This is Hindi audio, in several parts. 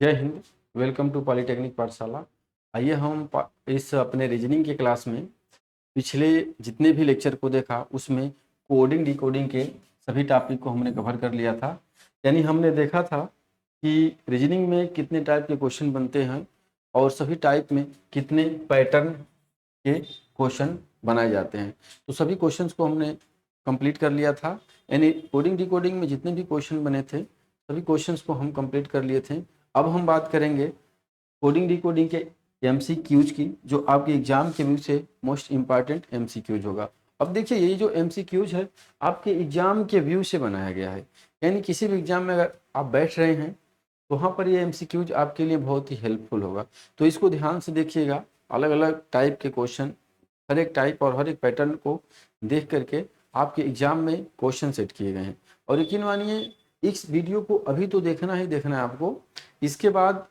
जय हिंद। वेलकम टू पॉलिटेक्निक पाठशाला। आइए हम इस अपने रीजनिंग के क्लास में पिछले जितने भी लेक्चर को देखा उसमें कोडिंग डिकोडिंग के सभी टॉपिक को हमने कवर कर लिया था। यानी हमने देखा था कि रीजनिंग में कितने टाइप के क्वेश्चन बनते हैं और सभी टाइप में कितने पैटर्न के क्वेश्चन बनाए जाते हैं। तो सभी क्वेश्चंस को हमने कंप्लीट कर लिया था। यानी कोडिंग डिकोडिंग में जितने भी क्वेश्चन बने थे सभी क्वेश्चंस को हम कंप्लीट कर लिए थे। अब हम बात करेंगे कोडिंग डिकोडिंग के एमसीक्यूज की, जो आपके एग्जाम के व्यू से मोस्ट इंपॉर्टेंट एमसीक्यूज होगा। अब देखिए, ये जो एमसीक्यूज है आपके एग्जाम के व्यू से बनाया गया है। यानी किसी भी एग्जाम में अगर आप बैठ रहे हैं तो वहाँ पर ये एमसीक्यूज आपके लिए बहुत ही हेल्पफुल होगा। तो इसको ध्यान से देखिएगा। अलग अलग टाइप के क्वेश्चन, हर एक टाइप और हर एक पैटर्न को देख करके आपके एग्जाम में क्वेश्चन सेट किए गए हैं। और यकीन मानिए, इस वीडियो को अभी तो देखना ही देखना है आपको। इसके बाद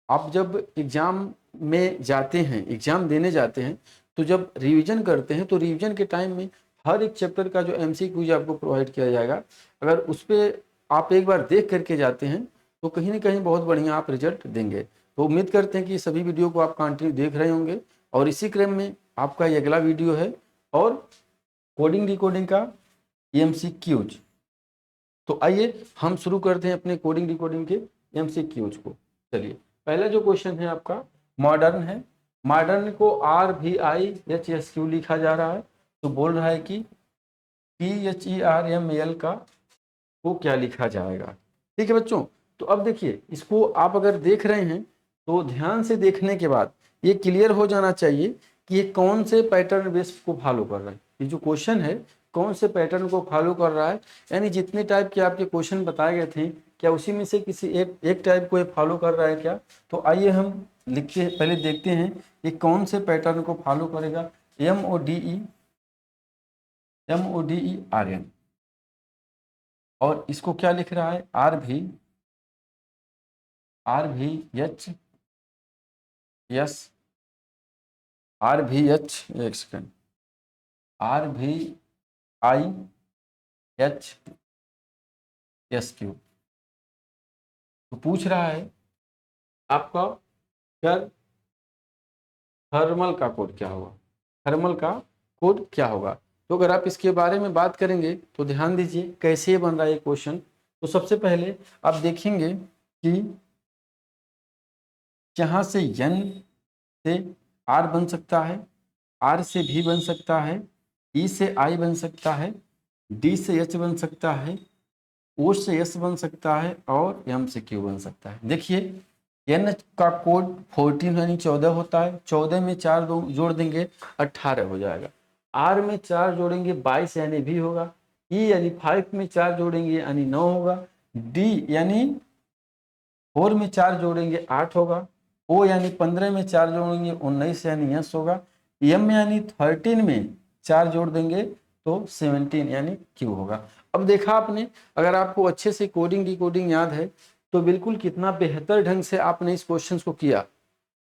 आप जब एग्जाम में जाते हैं, एग्जाम देने जाते हैं, तो जब रिवीजन करते हैं तो रिवीजन के टाइम में हर एक चैप्टर का जो एमसीक्यूज आपको प्रोवाइड किया जाएगा, अगर उस पर आप एक बार देख करके जाते हैं तो कहीं ना कहीं बहुत बढ़िया आप रिजल्ट देंगे। तो उम्मीद करते हैं कि सभी वीडियो को आप कंटिन्यू देख रहे होंगे। और इसी क्रम में आपका ये अगला वीडियो है और कोडिंग डिकोडिंग का एमसीक्यूज। तो आइए हम शुरू करते हैं अपने कोडिंग डिकोडिंग के एमसीक्यूज को। चलिए, पहला जो क्वेश्चन है आपका मॉडर्न है। मॉडर्न को RVIHSQ लिखा जा रहा है। तो बोल रहा है कि PHERML का को क्या लिखा जाएगा। ठीक है बच्चों। तो अब देखिए, इसको आप अगर देख रहे हैं तो ध्यान से देखने के बाद ये क्लियर हो जाना चाहिए कि ये कौन से पैटर्न बेस को फॉलो कर रहा है। ये जो क्वेश्चन है कौन से पैटर्न को फॉलो कर रहा है, यानी जितने टाइप के आपके क्वेश्चन बताए गए थे क्या उसी में से किसी एक टाइप को ये फॉलो कर रहा है क्या। तो आइए हम लिखते पहले देखते हैं ये कौन से पैटर्न को फॉलो करेगा। MODERN। और इसको क्या लिख रहा है, एक सेकेंड, RVIHSQ। तो पूछ रहा है आपका सर थर्मल का कोड क्या होगा, थर्मल का कोड क्या होगा। तो अगर आप इसके बारे में बात करेंगे तो ध्यान दीजिए कैसे बन रहा है ये क्वेश्चन। तो सबसे पहले आप देखेंगे कि यहाँ से N से R बन सकता है, R से V बन सकता है, E से I बन सकता है, D से H बन सकता है, O से S बन सकता है और M से Q बन सकता है। देखिए, N का कोड 14 यानी 14 होता है। 14 में 4 जोड़ देंगे 18 हो जाएगा। R में 4 जोड़ेंगे 22 यानी V होगा। E यानी 5 में 4 जोड़ेंगे यानी 9 होगा। D यानी 4 में 4 जोड़ेंगे 8 होगा। O यानी 15 में 4 जोड़ेंगे 19 यानी यस होगा। M यानी 13 में 4 जोड़ देंगे तो 17 यानी Q होगा। अब देखा आपने, अगर आपको अच्छे से कोडिंग डिकोडिंग याद है तो बिल्कुल कितना बेहतर ढंग से आपने इस क्वेश्चन को किया।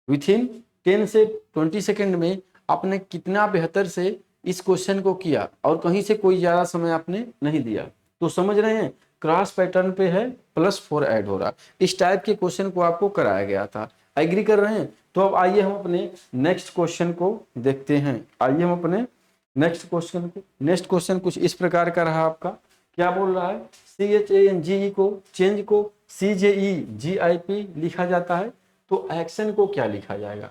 विथिन 10 से 20 सेकेंड में आपने कितना बेहतर से इस क्वेश्चन को किया और कहीं से कोई ज़्यादा समय आपने नहीं दिया। तो समझ रहे हैं, क्रॉस पैटर्न पे है, +4 ऐड हो रहा। इस टाइप के क्वेश्चन को आपको कराया गया था। एग्री कर रहे हैं। तो अब आइए हम अपने नेक्स्ट क्वेश्चन को देखते हैं। आइए हम अपने नेक्स्ट क्वेश्चन कुछ इस प्रकार का रहा आपका। क्या बोल रहा है, CHANGE को चेंज को CJEGIP लिखा जाता है। तो एक्शन को क्या लिखा जाएगा।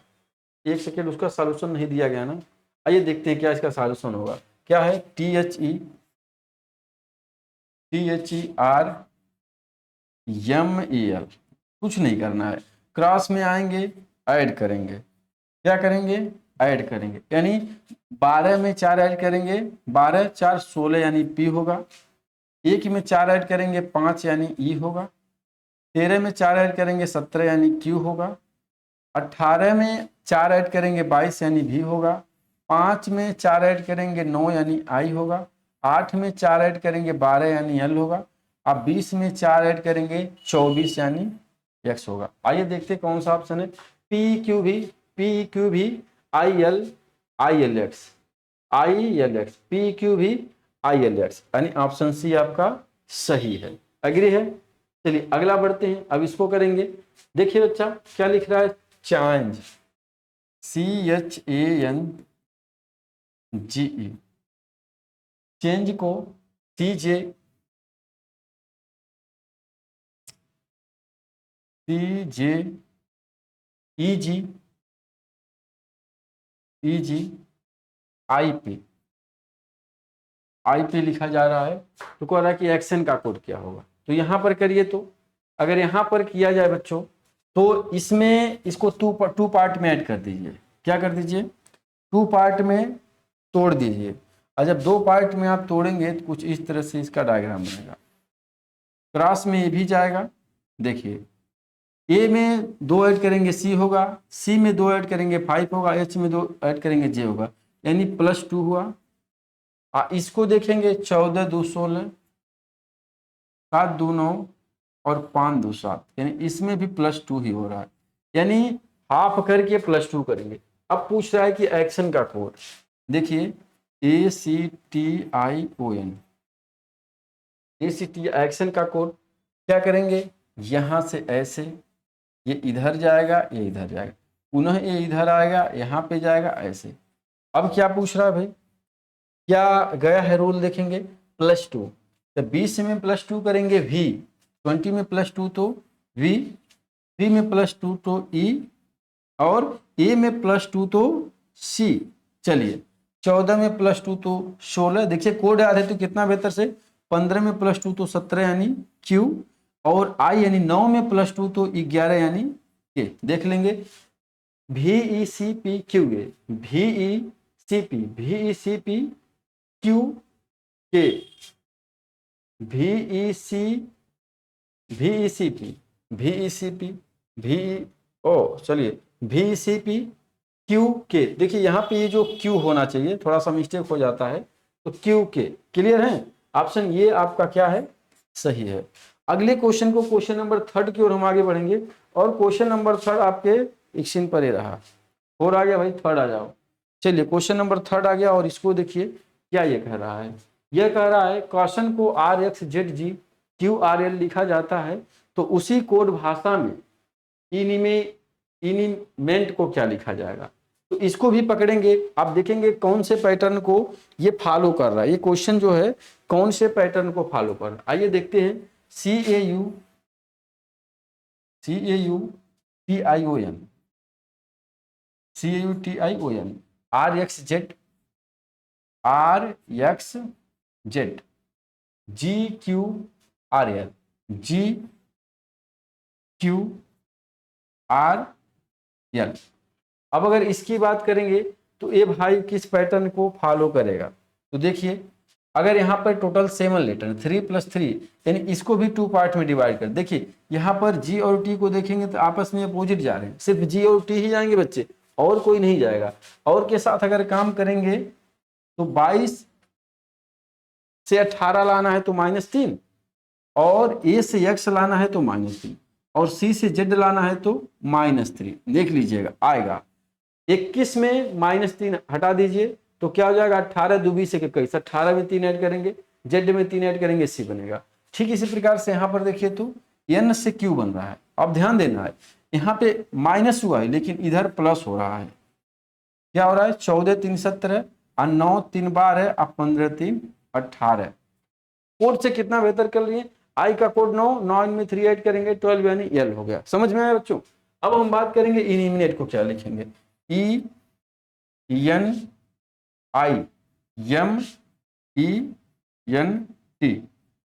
एक सेकेंड, उसका सॉल्यूशन नहीं दिया गया ना। आइए देखते हैं क्या इसका सॉल्यूशन होगा। क्या है, THERMEL। कुछ नहीं करना है, क्रॉस में आएंगे ऐड करेंगे। क्या करेंगे, ऐड करेंगे। यानी 12 में 4 ऐड करेंगे, 12 4 16 यानी P होगा। 1 में 4 ऐड करेंगे 5 यानी E होगा। 13 में 4 ऐड करेंगे 17 यानी Q होगा। 18 में 4 ऐड करेंगे 22 यानी V होगा। 5 में 4 ऐड करेंगे 9 यानी I होगा। 8 में 4 ऐड करेंगे 12 यानी L होगा। अब 20 में 4 ऐड करेंगे 24 यानी X होगा। आइए देखते हैं कौन सा ऑप्शन है। PQV ILX PQV ILX यानी ऑप्शन सी आपका सही है। एग्री है। चलिए अगला बढ़ते हैं, अब इसको करेंगे। देखिए बच्चा क्या लिख रहा है, चेंज, CHANGE, चेंज को CJEG आई पे लिखा जा रहा है। तो कह रहा है कि एक्शन का कोड क्या होगा, तो यहां पर करिए। तो अगर यहां पर किया जाए बच्चों, तो इसमें इसको टू पार्ट में ऐड कर दीजिए। क्या कर दीजिए, टू पार्ट में तोड़ दीजिए। और जब दो पार्ट में आप तोड़ेंगे तो कुछ इस तरह से इसका डायग्राम बनेगा। क्रॉस में ये भी जाएगा, देखिए ए में दो ऐड करेंगे C होगा, C में दो ऐड करेंगे 5 होगा, H में दो ऐड करेंगे J होगा, यानी +2 हुआ। इसको देखेंगे 14 2 16, 7 2 9 और 5 2 7, यानी इसमें भी +2 ही हो रहा है, यानी हाफ करके +2 करेंगे। अब पूछ रहा है कि एक्शन का कोड, देखिए ACTION, एक्शन का कोड क्या करेंगे, यहां से ऐसे ये इधर जाएगा, ये इधर जाएगा, पुनः ये इधर आएगा, यहाँ पे जाएगा ऐसे। अब क्या पूछ रहा है भाई, क्या गया है रूल, देखेंगे +2, तो 20 में +2 करेंगे V, 20 में +2 तो V, 3 में +2 तो E, और A में +2 तो C। चलिए 14 में +2 तो 16, देखिए कोड याद है तो कितना बेहतर से, 15 में +2 तो 17 यानी Q, और I यानी 9 में +2 तो 11 यानी K। देख लेंगे VECP Q K, चलिए VECP Q K, देखिए यहाँ पे ये जो Q होना चाहिए, थोड़ा सा मिस्टेक हो जाता है, तो Q K क्लियर है, ऑप्शन ये आपका क्या है, सही है। अगले क्वेश्चन को, क्वेश्चन नंबर 3 की ओर हम आगे बढ़ेंगे, और क्वेश्चन नंबर 3 आपके स्क्रीन पर ही रहा, और आ गया भाई 3 आ जाओ। चलिए क्वेश्चन नंबर 3 आ गया, और इसको देखिए क्या ये कह रहा है, यह कह रहा है क्वेश्चन को RxZG QRL लिखा जाता है, तो उसी कोड भाषा में इनिमेंट को क्या लिखा जाएगा। तो इसको भी पकड़ेंगे, आप देखेंगे कौन से पैटर्न को ये फॉलो कर रहा है, ये क्वेश्चन जो है कौन से पैटर्न को फॉलो कर रहा है, आइए देखते हैं। CAUTION RxZ GQRL। अब अगर इसकी बात करेंगे तो ये भाई किस पैटर्न को फॉलो करेगा, तो देखिए अगर यहाँ पर टोटल 7 लेटर 3 + 3, यानी इसको भी 2 पार्ट में डिवाइड कर, देखिए यहाँ पर G और T को देखेंगे तो आपस में अपोजिट जा रहे हैं, सिर्फ G और T ही जाएंगे बच्चे, और कोई नहीं जाएगा। और के साथ अगर काम करेंगे तो 22 से 18 लाना है तो -3, और A से X लाना है तो -3, और C से Z लाना है तो -3। देख लीजिएगा आएगा 21 में -3 हटा दीजिए तो क्या हो जाएगा, 18 2 20 21, 18 में 3 ऐड करेंगे, Z में 3 ऐड करेंगे, C बनेगा। ठीक इसी प्रकार से यहाँ पर देखिए तो N से Q बन रहा है। अब ध्यान देना है, यहाँ पे माइनस हुआ है लेकिन इधर प्लस हो रहा है, क्या हो रहा है, 14 3 17 और 9 3 12 और 15 3 18। कोड से कितना बेहतर कर लिए, आई का कोड 9, 9 में 3 ऐड करेंगे 12 यानी L हो गया। समझ में आया बच्चों। अब हम बात करेंगे इनिमिनेट को क्या लिखेंगे, ENIMENT,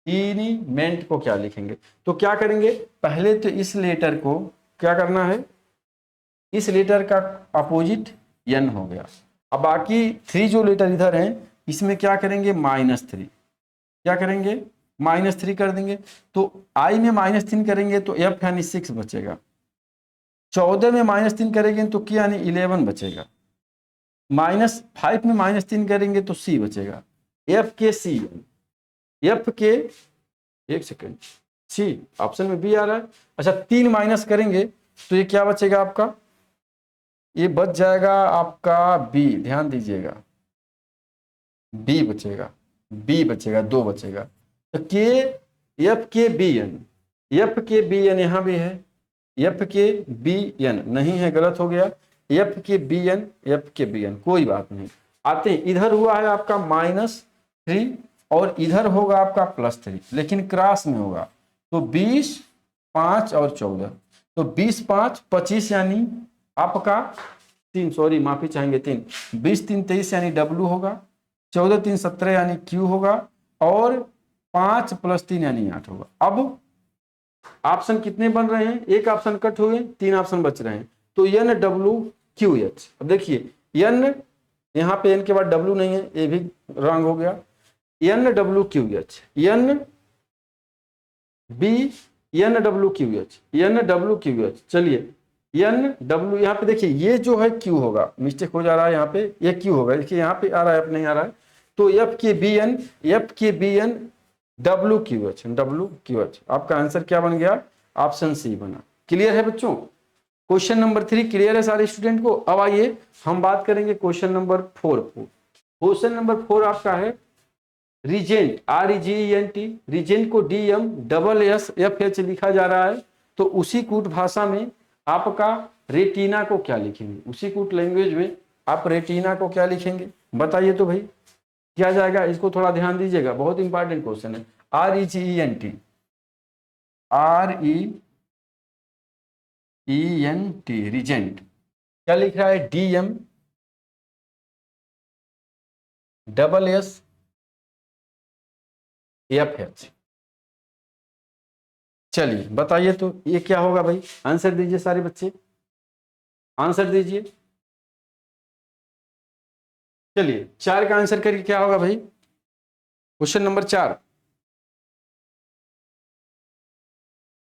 इनिमेंट को क्या लिखेंगे, तो क्या करेंगे, पहले तो इस लेटर को क्या करना है, इस लेटर का अपोजिट N हो गया। अब बाकी 3 जो लेटर इधर हैं इसमें क्या करेंगे, -3, क्या करेंगे, -3 कर देंगे, तो I में -3 करेंगे तो F यानी 6 बचेगा, 14 में -3 करेंगे तो K यानी 11 बचेगा, -5 में -3 करेंगे तो C बचेगा, F के एक सेकेंड C, ऑप्शन में B आ रहा है। अच्छा 3 माइनस करेंगे तो ये क्या बचेगा आपका, ये बच जाएगा आपका B, ध्यान दीजिएगा B बचेगा, 2 बचेगा, तो K F K B N, F के बी एन यहाँ भी है, एफ के बी एन नहीं है, गलत हो गया, एफ के बी एन, एफ के बी एन, कोई बात नहीं। आते हैं, इधर हुआ है आपका -3 और इधर होगा आपका +3, लेकिन क्रॉस में होगा। तो 20, 5 और 14, तो 20, 5, 25 यानी आपका 3, सॉरी माफी चाहेंगे 3, 20, 3, 23 यानी W होगा, 14, 3, 17 यानी Q होगा, और 5 + 3 यानी 8 होगा। अब ऑप्शन कितने बन रहे हैं, एक ऑप्शन कट हुए, 3 ऑप्शन बच रहे हैं। तो NWQH, अब देखिए N, यहाँ पे N के बाद W नहीं है, ये भी रॉन्ग हो गया। NWQH, NWQH, चलिए NW, यहाँ पे देखिए ये जो है Q होगा, मिस्टेक हो जा रहा है यहाँ पे, ये Q होगा, देखिए यहाँ पे आ रहा है, नहीं आ रहा है। तो FKBN WQH, आपका आंसर क्या बन गया, ऑप्शन सी बना। क्लियर है बच्चों, क्वेश्चन नंबर 3 क्लियर है सारे स्टूडेंट को। अब आइए हम बात करेंगे क्वेश्चन नंबर 4 को। क्वेश्चन नंबर 4 आपका है रिजेंट, REGENT, रिजेंट को DMSSFH लिखा जा रहा है। तो उसी कूट भाषा में आपका रेटिना को क्या लिखेंगे, उसी कूट लैंग्वेज में आप रेटिना को क्या लिखेंगे, बताइए तो भाई क्या जाएगा। इसको थोड़ा ध्यान दीजिएगा, बहुत इंपॉर्टेंट क्वेश्चन है। REGENT, रिजेंट, क्या लिख रहा है, DMSSFH। चलिए बताइए तो ये क्या होगा भाई, आंसर दीजिए सारे बच्चे, आंसर दीजिए। चलिए 4 का आंसर करिए, क्या होगा भाई, क्वेश्चन नंबर 4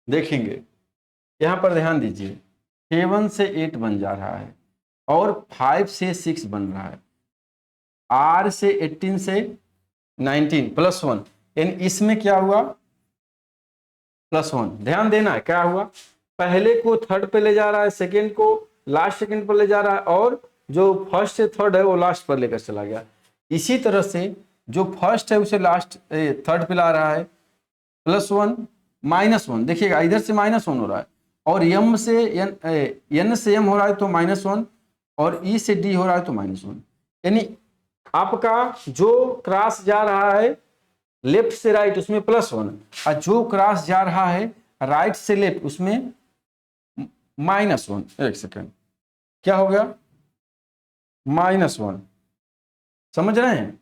देखेंगे। यहां पर ध्यान दीजिए, 7 से 8 बन जा रहा है और 5 से 6 बन रहा है, R से 18 से 19 +1, यानी इसमें क्या हुआ, +1। ध्यान देना है क्या हुआ, पहले को थर्ड पे ले जा रहा है, सेकेंड को लास्ट सेकेंड पर ले जा रहा है, और जो फर्स्ट से थर्ड है वो लास्ट पर लेकर चला गया। इसी तरह से जो फर्स्ट है उसे लास्ट थर्ड पे ला रहा है, +1 -1, देखिएगा इधर से -1 हो रहा है, और M से N से M हो रहा है तो -1, और E से D हो रहा है तो -1, यानी आपका जो क्रॉस जा रहा है लेफ्ट से राइट उसमें +1, और जो क्रॉस जा रहा है राइट से लेफ्ट उसमें -1। एक सेकेंड, क्या हो गया, -1, समझ रहे हैं,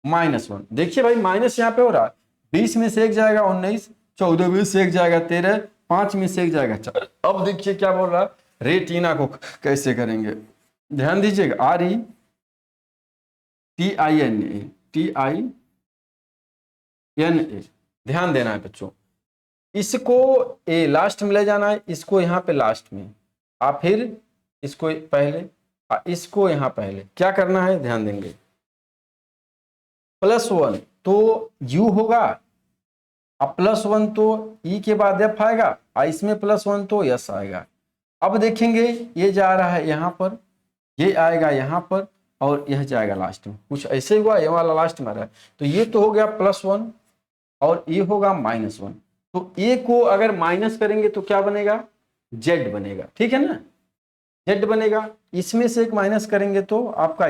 -1। देखिए भाई माइनस यहाँ पे हो रहा है, 20 में से एक जाएगा 19, 14 में से एक जाएगा 13, 5 में से एक जाएगा 4। अब देखिए क्या बोल रहा है, रेटिना को कैसे करेंगे, ध्यान दीजिएगा, RETINA, ध्यान देना है बच्चों। इसको ए लास्ट में ले जाना है, इसको यहाँ पे लास्ट में, और फिर इसको पहले, इसको यहाँ पहले, क्या करना है ध्यान देंगे। +1 तो U होगा, अब +1 तो E के बाद F आएगा, और इसमें +1 तो S आएगा। अब देखेंगे ये जा रहा है यहाँ पर, ये आएगा यहाँ पर, और यह जाएगा लास्ट में, कुछ ऐसे हुआ, ये वाला लास्ट में आ रहा है। तो ये तो हो गया +1 और ये होगा -1। तो ए को अगर माइनस करेंगे तो क्या बनेगा, Z बनेगा, ठीक है ना, Z बनेगा। इसमें से एक माइनस करेंगे तो आपका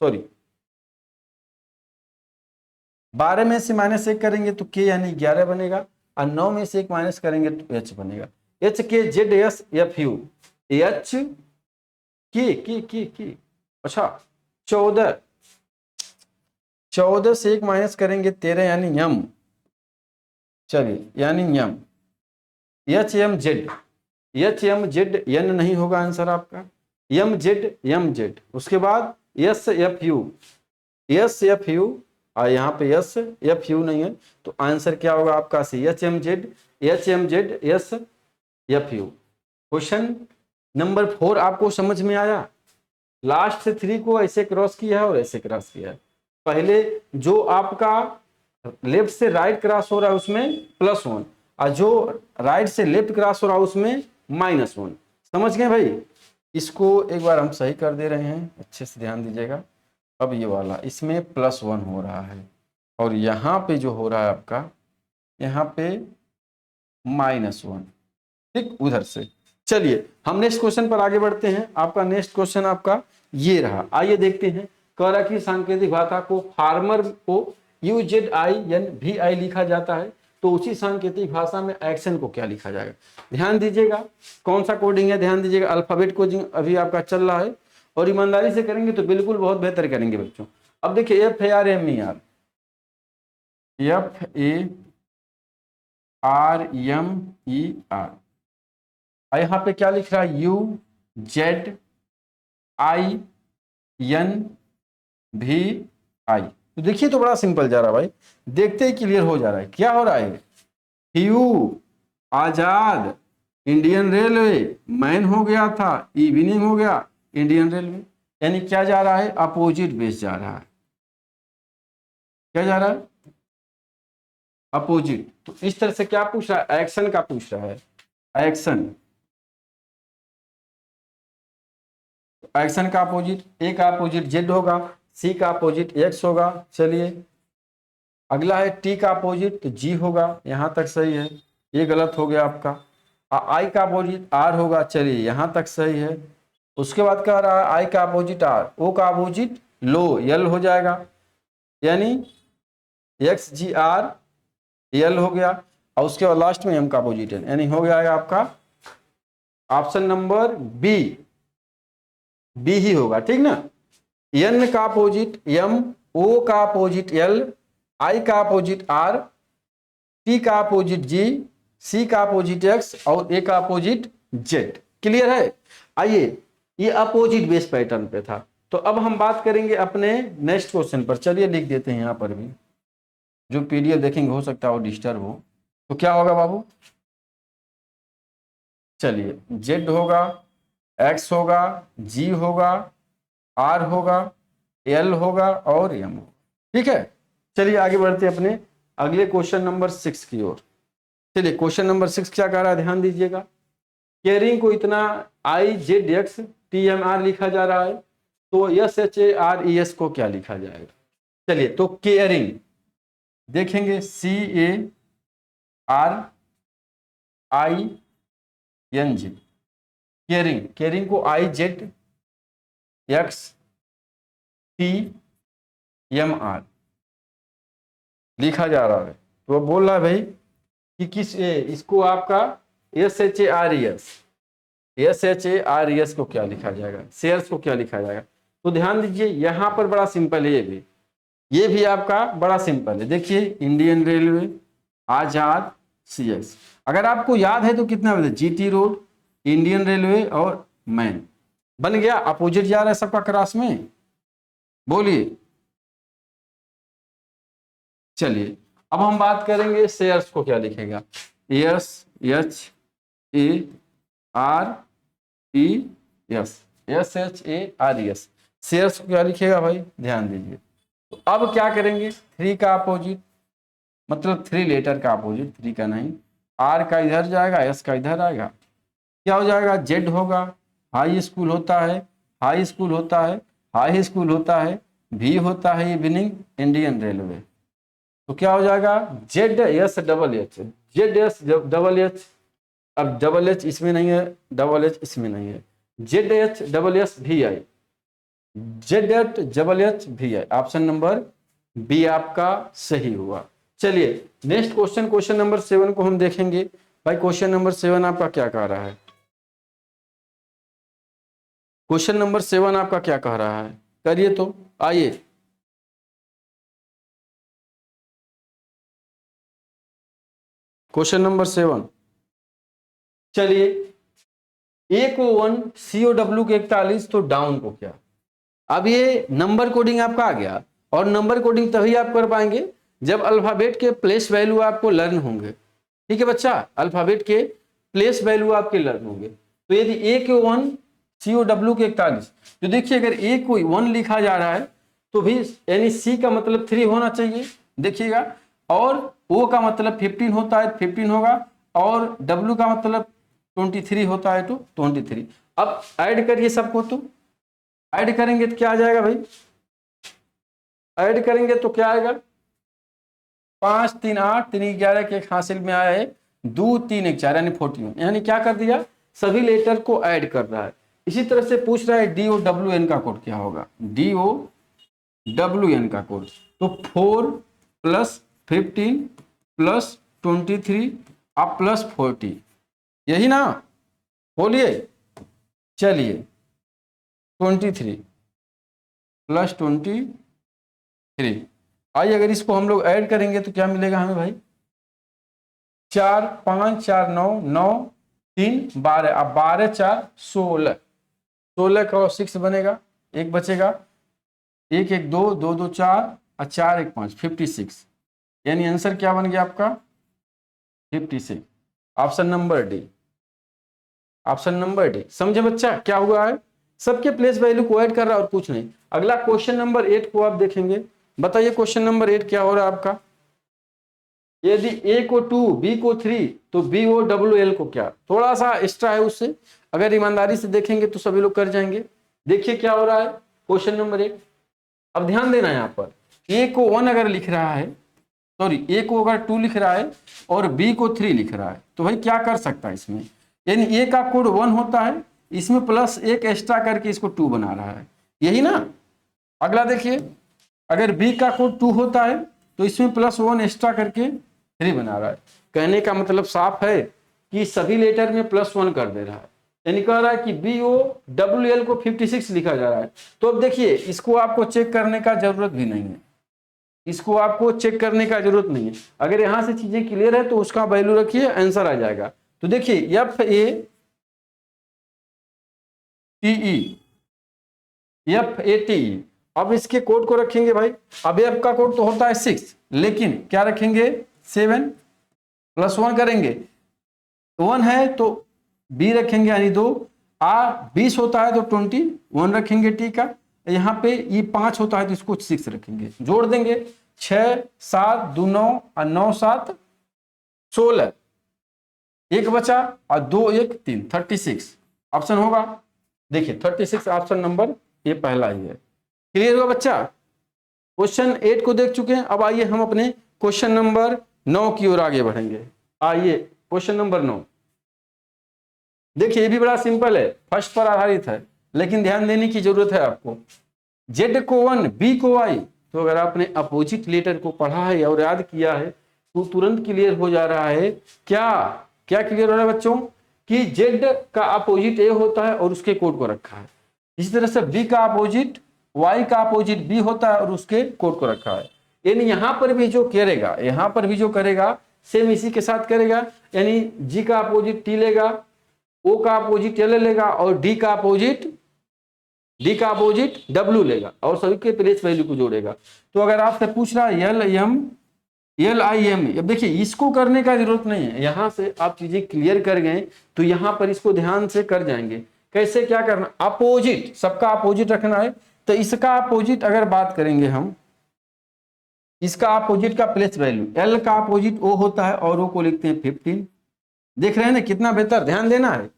सॉरी 12 में से -1 करेंगे तो K यानी 11 बनेगा, और 9 में से एक माइनस करेंगे तो H बनेगा, HKZSFU, H की अच्छा 14 से एक माइनस करेंगे 13 यानी M, चलिए यानी M, HMZ N नहीं होगा आंसर आपका, MZ, उसके बाद SFU, और यहाँ पे SFU नहीं है, तो आंसर क्या होगा आपका सी, HMZ SFU। क्वेश्चन नंबर 4 आपको समझ में आया, लास्ट से 3 को ऐसे क्रॉस किया है और ऐसे क्रॉस किया है। पहले जो आपका लेफ्ट से राइट क्रॉस हो रहा है उसमें +1, और जो राइट से लेफ्ट क्रॉस हो रहा है उसमें -1। समझ गए भाई, इसको एक बार हम सही कर दे रहे हैं, अच्छे से ध्यान दीजिएगा। अब ये वाला इसमें +1 हो रहा है, और यहाँ पे जो हो रहा है आपका यहाँ पे -1, ठीक, उधर से। चलिए हम नेक्स्ट क्वेश्चन पर आगे बढ़ते हैं। आपका नेक्स्ट क्वेश्चन आपका ये रहा, आइए देखते हैं। कह रहा कि सांकेतिक भाषा को फार्मर को UZINVI लिखा जाता है, तो उसी सांकेतिक भाषा में एक्शन को क्या लिखा जाएगा। ध्यान दीजिएगा कौन सा कोडिंग है, ध्यान दीजिएगा। अल्फाबेट कोडिंग अभी आपका चल रहा है और ईमानदारी से करेंगे तो बिल्कुल बहुत बेहतर करेंगे बच्चों। अब देखिए FARMER, FARMER, यहाँ पे क्या लिख रहा है UZINVI। तो देखिए तो बड़ा सिंपल जा रहा है भाई, देखते ही क्लियर हो जा रहा है क्या हो रहा है। You Azad Indian railway, man हो गया था, इवनिंग हो गया इंडियन रेलवे, यानी क्या जा रहा है, अपोजिट बेस जा रहा है। क्या जा रहा है, अपोजिट। तो इस तरह से क्या पूछ रहा है, एक्शन का पूछ रहा है। एक्शन, एक्शन का अपोजिट, ए का अपोजिट जेड होगा, सी का अपोजिट एक्स होगा। चलिए अगला है टी का अपोजिट तो जी होगा, यहां तक सही है, ये गलत हो गया आपका। आई का अपोजिट आर होगा, चलिए यहां तक सही है। उसके बाद कह रहा है आई का अपोजिट आर, ओ का अपोजिट लो यल हो जाएगा, यानी XGR यल हो गया। और उसके बाद लास्ट में एम का अपोजिट है, यानी हो गया आपका ऑप्शन नंबर बी, बी ही होगा, ठीक ना। एन का अपोजिट एम, ओ का अपोजिट एल, आई का अपोजिट आर, टी का अपोजिट जी, सी का अपोजिट एक्स और ए का अपोजिट जेड। क्लियर है। आइए ये अपोजिट बेस पैटर्न पे था, तो अब हम बात करेंगे अपने नेक्स्ट क्वेश्चन पर। चलिए लिख देते हैं यहां पर भी, जो PDF देखेंगे हो सकता है वो डिस्टर्ब हो। तो क्या होगा बाबू, चलिए जेड होगा, एक्स होगा, जी होगा, आर होगा, एल होगा और एम होगा, ठीक है। चलिए आगे बढ़ते अपने अगले क्वेश्चन नंबर 6 की ओर। चलिए क्वेश्चन नंबर 6 क्या कह रहा है, ध्यान दीजिएगा। केयरिंग को इतना IZXTMR लिखा जा रहा है, तो SHARES को क्या लिखा जाएगा। चलिए तो केयरिंग देखेंगे, CARING, केयरिंग, केयरिंग को IZXTMR लिखा जा रहा है। तो वो बोल रहा है भाई कि इसको आपका SHARES को क्या लिखा जाएगा, शेयर्स को क्या लिखा जाएगा। तो ध्यान दीजिए यहां पर बड़ा सिंपल है, ये भी आपका बड़ा सिंपल है। देखिए इंडियन रेलवे, आजाद, CX। अगर आपको याद है तो कितना बजे, GT रोड, इंडियन रेलवे और मैन बन गया, अपोजिट जा रहा है सबका क्रॉस में। बोलिए, चलिए अब हम बात करेंगे शेयर्स को क्या लिखेगा, SHARES, SHARES, शेयर्स को क्या लिखेगा भाई, ध्यान दीजिए। तो अब क्या करेंगे, 3 का अपोजिट, मतलब 3 लेटर का अपोजिट, 3 का नहीं, R का इधर जाएगा, S का इधर आएगा, क्या हो जाएगा, जेड होगा, हाई स्कूल होता है, हाई स्कूल होता है, हाई स्कूल होता है, भी होता है इवनिंग, इंडियन रेलवे। तो क्या हो जाएगा, ZSHH, ZSHH। अब डबल H इसमें नहीं है, डबल H इसमें नहीं है, ZHSSVI, ZHSSVI, option number B आपका सही हुआ। चलिए नेक्स्ट क्वेश्चन, क्वेश्चन नंबर 7 को हम देखेंगे। भाई क्वेश्चन नंबर 7 आपका क्या कह रहा है, क्वेश्चन नंबर 7 आपका क्या कह रहा है, करिए तो। आइए क्वेश्चन नंबर 7, चलिए A को 1, COW के 41, तो डाउन को क्या। अब ये नंबर कोडिंग आपका आ गया, और नंबर कोडिंग तभी आप कर पाएंगे जब अल्फाबेट के प्लेस वैल्यू आपको लर्न होंगे, ठीक है बच्चा, अल्फाबेट के प्लेस वैल्यू आपके लर्न होंगे। तो यदि A को 1, COW के 41, तो देखिए अगर A को 1 लिखा जा रहा है तो भी यानी C का मतलब 3 होना चाहिए, देखिएगा, और O का मतलब 15 होता है, 15 होगा, और W का मतलब 23 होता है, तो 23। अब ऐड करिए सबको, तो ऐड करेंगे तो क्या आ जाएगा भाई, ऐड करेंगे तो क्या आएगा, 5 3 8 3 11 के एक हासिल में आया है 2 3 1 4 यानी 41, यानी क्या कर दिया, सभी लेटर को ऐड कर रहा है। इसी तरह से पूछ रहा है DOWN का कोड क्या होगा, DOWN का कोड, तो 4 + 15 + 23 अब +40, यही ना, बोलिए, चलिए 23 + 23, आइए अगर इसको हम लोग ऐड करेंगे तो क्या मिलेगा हमें भाई, 4 5 4 9 9 3 12, अब 12 4 16, 16 का 6 बनेगा, एक बचेगा, 1 1 2 2 2 4 और 4 1 5 56, यानी आंसर क्या बन गया आपका 56, option number D, option number D. समझे बच्चा क्या हुआ है, सबके प्लेस वैल्यू को ऐड कर रहा है और कुछ नहीं। अगला क्वेश्चन नंबर 8 को आप देखेंगे, बताइए क्वेश्चन नंबर 8 क्या हो रहा है आपका, यदि ए को 2 बी को 3 तो BOWL को क्या, थोड़ा सा एक्स्ट्रा है उससे, अगर ईमानदारी से देखेंगे तो सभी लोग कर जाएंगे। देखिए क्या हो रहा है क्वेश्चन नंबर 8, अब ध्यान देना यहाँ पर, ए को 1 अगर लिख रहा है, सॉरी ए को अगर 2 लिख रहा है और बी को 3 लिख रहा है, तो भाई क्या कर सकता है इसमें, यानी ए का कोड 1 होता है, इसमें +1 एक्स्ट्रा करके इसको 2 बना रहा है, यही ना। अगला देखिए, अगर बी का कोड 2 होता है तो इसमें +1 एक्स्ट्रा करके 3 बना रहा है, कहने का मतलब साफ है कि सभी लेटर में +1 कर दे रहा है, यानी कह रहा है कि BOWL को 56 लिखा जा रहा है। तो अब देखिए इसको आपको चेक करने का जरूरत भी नहीं है, इसको आपको चेक करने का जरूरत नहीं है, अगर यहां से चीजें क्लियर है तो उसका वैल्यू रखिए, आंसर आ जाएगा। तो देखिए FATE, अब इसके कोड को रखेंगे भाई, अब F का कोड तो होता है 6, लेकिन क्या रखेंगे 7 +1 करेंगे, 1 है तो B रखेंगे यानी 2, 20 होता है तो 21 रखेंगे टी का, यहाँ पे ये 5 होता है तो इसको 6 रखेंगे, जोड़ देंगे 6 7 2 9 और 9 7 16, एक बचा और 2 1 3 36, ऑप्शन होगा, देखिए 36 ऑप्शन नंबर ये पहला ही है। क्लियर हुआ बच्चा, क्वेश्चन 8 को देख चुके हैं, अब आइए हम अपने क्वेश्चन नंबर 9 की ओर आगे बढ़ेंगे। आइए क्वेश्चन नंबर 9, देखिए ये भी बड़ा सिंपल है, फर्स्ट पर आधारित है, लेकिन ध्यान देने की जरूरत है आपको। Z को 1 B को Y, तो अगर आपने अपोजिट लेटर को पढ़ा है और याद किया है तो तुरंत क्लियर हो जा रहा है, क्या क्या क्लियर हो रहा है बच्चों, कि Z का अपोजिट A होता है और उसके कोड को रखा है, इसी तरह से B का अपोजिट Y का अपोजिट B होता है और उसके कोड को रखा है, यानी यहां पर भी जो करेगा, यहां पर भी जो करेगा सेम इसी के साथ करेगा, यानी G का अपोजिट T लेगा, O का अपोजिट L लेगा और D का अपोजिट W लेगा और सभी के प्लेस वैल्यू को जोड़ेगा। तो अगर आपसे पूछ रहा है LIM, अब देखिए इसको करने का जरूरत नहीं है, यहां से आप चीजें क्लियर कर गए तो यहां पर इसको ध्यान से कर जाएंगे। कैसे क्या करना, अपोजिट, सबका अपोजिट रखना है, तो इसका अपोजिट अगर बात करेंगे हम, इसका अपोजिट का प्लेस वैल्यू, L का अपोजिट O होता है और O को लिखते हैं 15, देख रहे हैं ना कितना बेहतर, ध्यान देना है।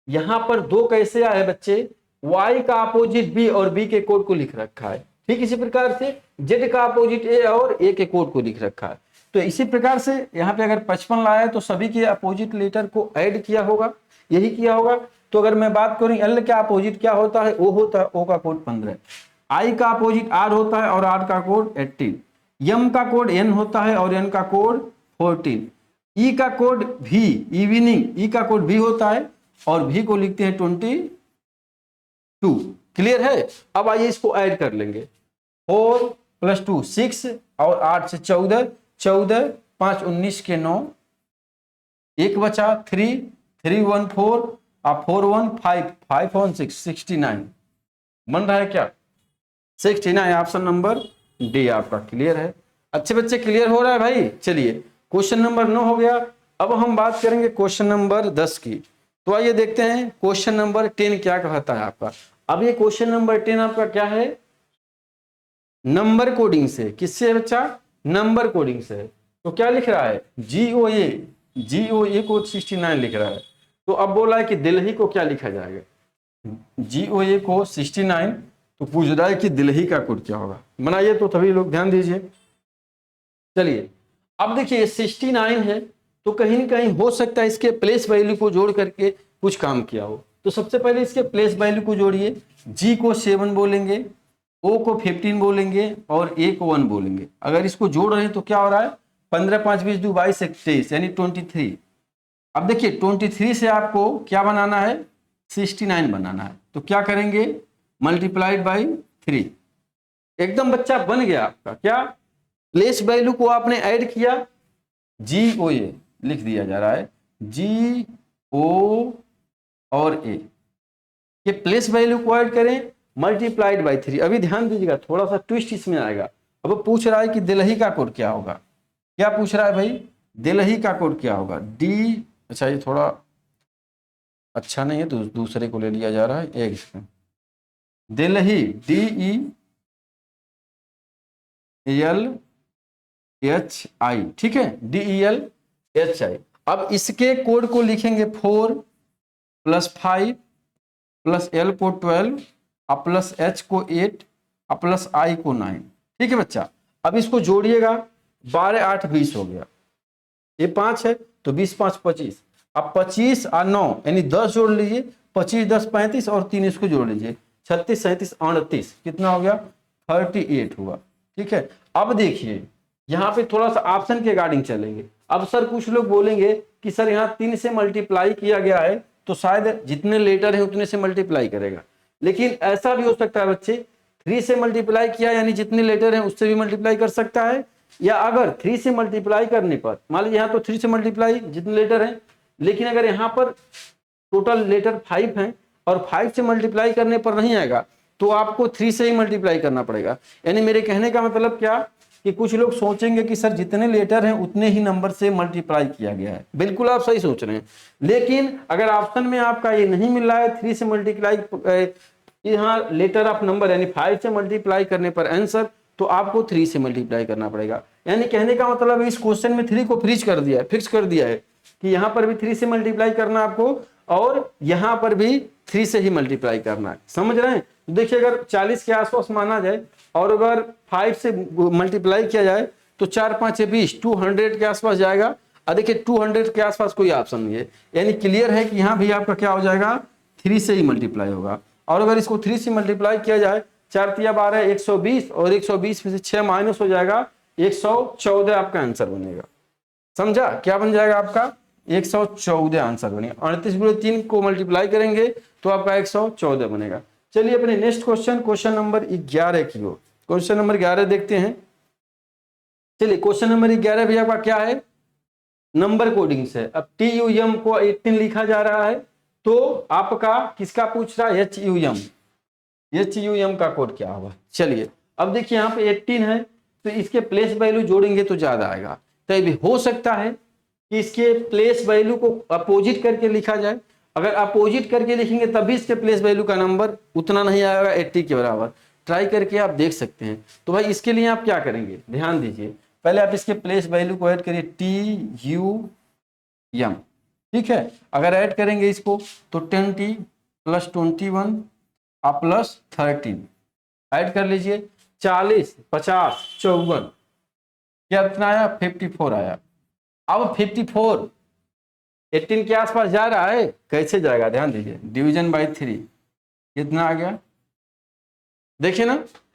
यहां पर 2 कैसे आए बच्चे, Y का अपोजिट B और B के कोड को लिख रखा है, ठीक इसी प्रकार से Z का अपोजिट A और A के कोड को लिख रखा है। तो इसी प्रकार से यहाँ पे अगर 55 लाया है तो सभी के अपोजिट लेटर को ऐड किया होगा, यही किया होगा। तो अगर मैं बात करूं L का अपोजिट क्या होता है, O होता है, O का कोड 15, I का अपोजिट R होता है और R का कोड 18, M का कोड N होता है और N का कोड 14, E का कोड V इवनिंग, E का कोड V होता है और V को लिखते हैं 22। क्लियर है, अब आइए इसको ऐड कर लेंगे, 4 + 2 6 और 8 से 14, 14 5 19 के 9, एक बचा 3 3 1 4 और 4 1 5 5 1 6 69, बन रहा है क्या 69, ऑप्शन नंबर डी आपका क्लियर है। अच्छे बच्चे क्लियर हो रहा है भाई। चलिए क्वेश्चन नंबर 9 हो गया, अब हम बात करेंगे क्वेश्चन नंबर 10 की। तो आइए देखते हैं क्वेश्चन नंबर 10 क्या कहता है आपका। अब ये क्वेश्चन नंबर 10 आपका क्या है, नंबर कोडिंग से, किससे है बच्चा, नंबर कोडिंग से। तो क्या लिख रहा है, GOA को 69 लिख रहा है, तो अब बोला है कि दिल्ली को क्या लिखा जाएगा, GOA को 69, तो पूछ रहा है कि दिल्ली का कोड क्या होगा। बनाइए तो सभी लोग ध्यान दीजिए, चलिए अब देखिए 69 है, तो कहीं न कहीं हो सकता है इसके प्लेस वैल्यू को जोड़ करके कुछ काम किया हो। तो सबसे पहले इसके प्लेस वैल्यू को जोड़िए। जी को 7 बोलेंगे, ओ को 15 बोलेंगे और ए को 1 बोलेंगे। अगर इसको जोड़ रहे हैं तो क्या हो रहा है, 15 5 20 2 22 23 यानी 23। अब देखिए 23 से आपको क्या बनाना है, 69 बनाना है। तो क्या करेंगे, मल्टीप्लाइड बाई 3। एकदम बच्चा बन गया आपका। क्या, प्लेस वैल्यू को आपने ऐड किया, जी ओ ए लिख दिया जा रहा है, जी ओ और ए, ये प्लेस वैल्यू को ऐड करें मल्टीप्लाइड बाई 3। अभी ध्यान दीजिएगा, थोड़ा सा ट्विस्ट इसमें आएगा। अब वो पूछ रहा है कि दिल्ही का कोड क्या होगा। क्या पूछ रहा है भाई, दिल्ही का कोड क्या होगा, डी। अच्छा ये थोड़ा अच्छा नहीं है तो दूसरे को ले लिया जा रहा है, एक दिल्ही DELHI, ठीक है, DELHI। अब इसके कोड को लिखेंगे 4 + 5 + L को 12 प्लस H को 8 प्लस I को 9। ठीक है बच्चा, अब इसको जोड़िएगा, 12 8 20 हो गया, ये 5 है तो 20 5 25। अब 25 और 9 यानी 10 जोड़ लीजिए, 25 10 35 और 3 इसको जोड़ लीजिए, 36 37 38, कितना हो गया, 38 हुआ। ठीक है, अब देखिए यहाँ पे थोड़ा सा ऑप्शन के अकॉर्डिंग चलेंगे। अब सर कुछ लोग बोलेंगे कि सर यहाँ 3 से मल्टीप्लाई किया गया है तो शायद जितने लेटर है उतने से मल्टीप्लाई करेगा, लेकिन ऐसा भी हो सकता है बच्चे 3 से मल्टीप्लाई किया यानी जितने लेटर हैं उससे भी मल्टीप्लाई कर सकता है, या अगर 3 से मल्टीप्लाई करने पर, मान लीजिए यहाँ तो 3 से मल्टीप्लाई जितने लेटर हैं, लेकिन अगर यहाँ पर टोटल लेटर 5 हैं और 5 से मल्टीप्लाई करने पर नहीं आएगा तो आपको 3 से ही मल्टीप्लाई करना पड़ेगा। यानी मेरे कहने का मतलब क्या कि कुछ लोग सोचेंगे कि सर जितने लेटर हैं उतने ही नंबर से मल्टीप्लाई किया गया है। बिल्कुल आप सही सोच रहे हैं, लेकिन अगर ऑप्शन में आपका ये नहीं मिल रहा है 3 से मल्टीप्लाई, यहाँ लेटर ऑफ नंबर यानी 5 से मल्टीप्लाई करने पर आंसर, तो आपको 3 से मल्टीप्लाई करना पड़ेगा। यानी कहने का मतलब इस क्वेश्चन में 3 को फ्रीज कर दिया है, फिक्स कर दिया है कि यहाँ पर भी 3 से मल्टीप्लाई करना आपको और यहाँ पर भी 3 से ही मल्टीप्लाई करना है। समझ रहे हैं? तो देखिए अगर 40 के आसपास माना जाए और अगर 5 से मल्टीप्लाई किया जाए तो 4 5 20 200 के आसपास जाएगा। और देखिए 200 के आसपास कोई ऑप्शन नहीं है, यानी क्लियर है कि यहाँ भी आपका क्या हो जाएगा, 3 से ही मल्टीप्लाई होगा। और अगर इसको 3 से मल्टीप्लाई किया जाए, 4 तिया 12 120 और 120 में से 6 माइनस हो जाएगा, 114 आपका आंसर बनेगा। समझा? क्या बन जाएगा आपका, 114 आंसर बनेगा। 38 को मल्टीप्लाई करेंगे तो आपका 114 बनेगा। चलिए अपने नेक्स्ट क्वेश्चन, क्वेश्चन नंबर 11 की ओर, क्वेश्चन नंबर 11 देखते हैं। चलिए क्वेश्चन नंबर 11 भी आपका क्या है, नंबर कोडिंग से। अब TUM को 18 लिखा जा रहा है, तो आपका किसका पूछ रहा है, HUM का कोड क्या होगा। चलिए अब देखिए यहाँ पे 18 है तो इसके प्लेस वैल्यू जोड़ेंगे तो ज्यादा आएगा, तो भी हो सकता है कि इसके प्लेस वैल्यू को अपोजिट करके लिखा जाए। अगर अपोजिट करके लिखेंगे तभी इसके प्लेस वैल्यू का नंबर उतना नहीं आएगा 80 के बराबर। ट्राई करके आप देख सकते हैं। तो भाई इसके लिए आप क्या करेंगे, ध्यान दीजिए, पहले आप इसके प्लेस वैल्यू को ऐड करिए TUM, ठीक है। अगर ऐड करेंगे इसको तो 20 + 21 प्लस 13 ऐड कर लीजिए, 40 50 54, कितना आया, 54 आया। अब 54 18 के आसपास जा रहा है, कैसे जाएगा, ध्यान दीजिए, डिवीजन बाई 3 कितना आ गया, देखिए ना।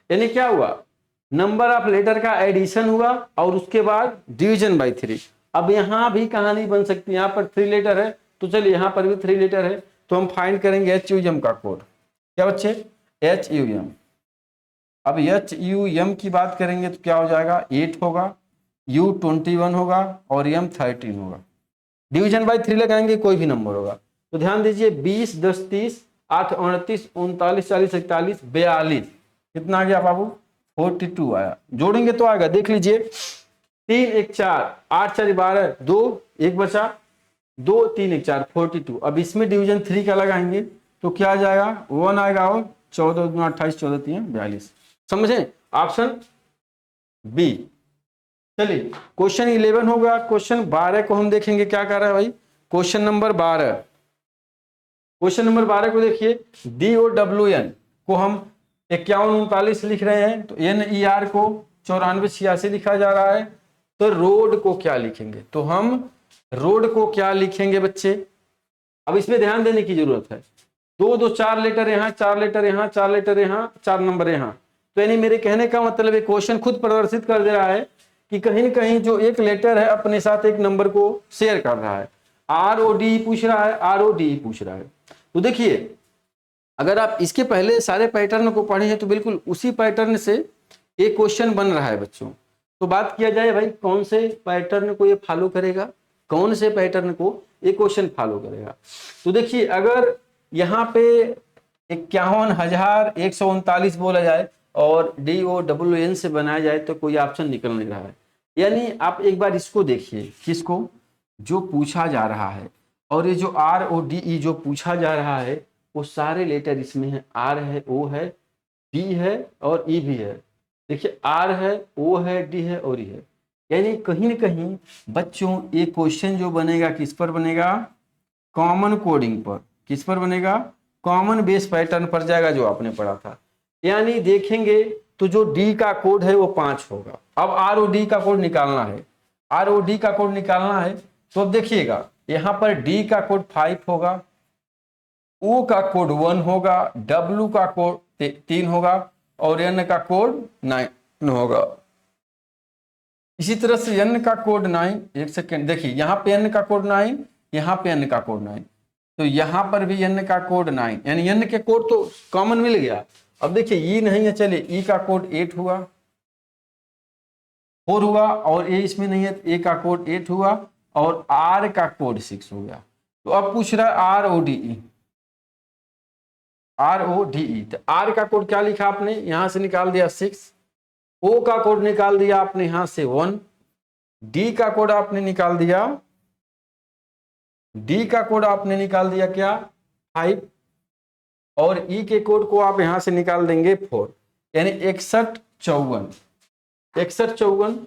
यानी क्या हुआ, नंबर ऑफ लेटर का एडिशन हुआ और उसके बाद डिवीजन बाई 3। अब यहां भी कहानी बन सकती है, यहां पर 3 लेटर है तो चलिए यहां पर भी 3 लेटर है, तो हम फाइंड करेंगे HUM का कोड। क्या बच्चे, HUM। अब HUM की बात करेंगे तो क्या हो जाएगा, 8 होगा, U 21 होगा और M 13 होगा। डिवीजन बाई 3 लगाएंगे कोई भी नंबर होगा। तो ध्यान दीजिए 20 10 30 8 29 39 40 41 42, कितना आ गया बाबू, 42 आया। जोड़ेंगे तो आएगा, देख लीजिए, 3 1 4 8 4 12 2 1 बचा, 2 3 1 4 42। अब इसमें डिवीजन 3 का लगाएंगे तो क्या आ जाएगा, 1 आएगा और 14 2 28 14 3 42। समझे, ऑप्शन बी। चलिए क्वेश्चन 11 होगा। क्वेश्चन 12 को हम देखेंगे क्या कर रहा है भाई, क्वेश्चन नंबर 12। क्वेश्चन नंबर 12 को देखिए, DOWN को हम 51 39 लिख रहे हैं, तो NER को 94 86 लिखा जा रहा है। तो रोड को क्या लिखेंगे, तो हम रोड को क्या लिखेंगे बच्चे। अब इसमें ध्यान देने की जरूरत है, दो दो 4 लेटर यहाँ, 4 लेटर यहाँ, 4 लेटर यहाँ, 4 नंबर यहाँ। तो यानी मेरे कहने का मतलब एक क्वेश्चन खुद प्रदर्शित कर दे रहा है कि कहीं न कहीं जो एक लेटर है अपने साथ एक नंबर को शेयर कर रहा है। ROD पूछ रहा है, ROD पूछ रहा है। तो देखिए अगर आप इसके पहले सारे पैटर्न को पढ़े हैं तो बिल्कुल उसी पैटर्न से एक क्वेश्चन बन रहा है बच्चों। तो बात किया जाए भाई कौन से पैटर्न को ये फॉलो करेगा, कौन से पैटर्न को ये क्वेश्चन फॉलो करेगा। तो देखिए अगर यहाँ पे 51,139 बोला जाए और DOWN से बनाया जाए तो कोई ऑप्शन निकल नहीं रहा है। यानी आप एक बार इसको देखिए, किसको, जो पूछा जा रहा है, और ये जो RODE जो पूछा जा रहा है वो सारे लेटर इसमें है। R है, O है, B है और E भी है। देखिए R है, O है, D है और E है। यानी कहीं न कहीं बच्चों ये क्वेश्चन जो बनेगा किस पर बनेगा, कॉमन कोडिंग पर। किस पर बनेगा, कॉमन बेस पैटर्न पर जाएगा जो आपने पढ़ा था। यानी देखेंगे तो जो D का कोड है वो 5 होगा। अब ROD का कोड निकालना है, ROD का कोड निकालना है। तो अब देखिएगा यहाँ पर D का कोड 5 होगा, O का कोड 1 होगा, W का कोड 3 होगा और N का कोड 9 होगा। इसी तरह से N का कोड 9, एक सेकेंड देखिए यहाँ पे N का कोड 9, यहाँ पे N का कोड 9, तो यहाँ पर भी N का कोड 9, यानी N के कोड तो कॉमन मिल गया। अब देखिए E नहीं है, चलिए E का कोड 8 हुआ, 4 हुआ, और A इसमें नहीं है, A का कोड 8 हुआ और R का कोड 6 हो गया। तो अब पूछ रहा है RODE, RODE, तो R का कोड क्या लिखा आपने, यहां से निकाल दिया 6, O का कोड निकाल दिया आपने यहां से 1, D का कोड आपने निकाल दिया, D का कोड आपने निकाल दिया क्या 5, और E के कोड को आप यहां से निकाल देंगे 4, यानी 61 54, 61 54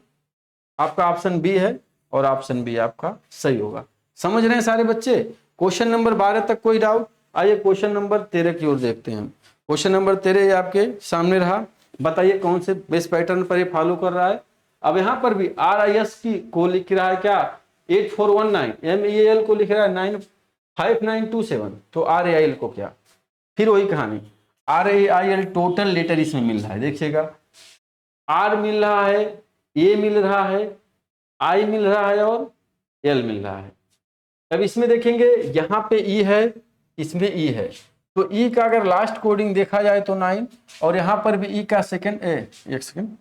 आपका ऑप्शन बी है और ऑप्शन बी आपका सही होगा। समझ रहे हैं सारे बच्चे। क्वेश्चन नंबर 12 तक कोई डाउट। आइए क्वेश्चन नंबर 13 की ओर देखते हैं। क्वेश्चन नंबर 13 आपके सामने रहा, बताइए कौन से बेस पैटर्न पर ये फॉलो कर रहा है। अब यहाँ पर भी RIS की को लिख रहा है क्या 8419, MEAL को लिख रहा है 95927, तो RAIL को क्या, फिर वही कहानी, RAIL टोटल लेटर इसमें मिल रहा है। देखिएगा R मिल रहा है, A मिल रहा है, I मिल रहा है और L मिल रहा है। अब इसमें देखेंगे यहाँ पे E है, इसमें E है, तो E का अगर लास्ट कोडिंग देखा जाए तो 9, और यहाँ पर भी E का सेकंड एक सेकंड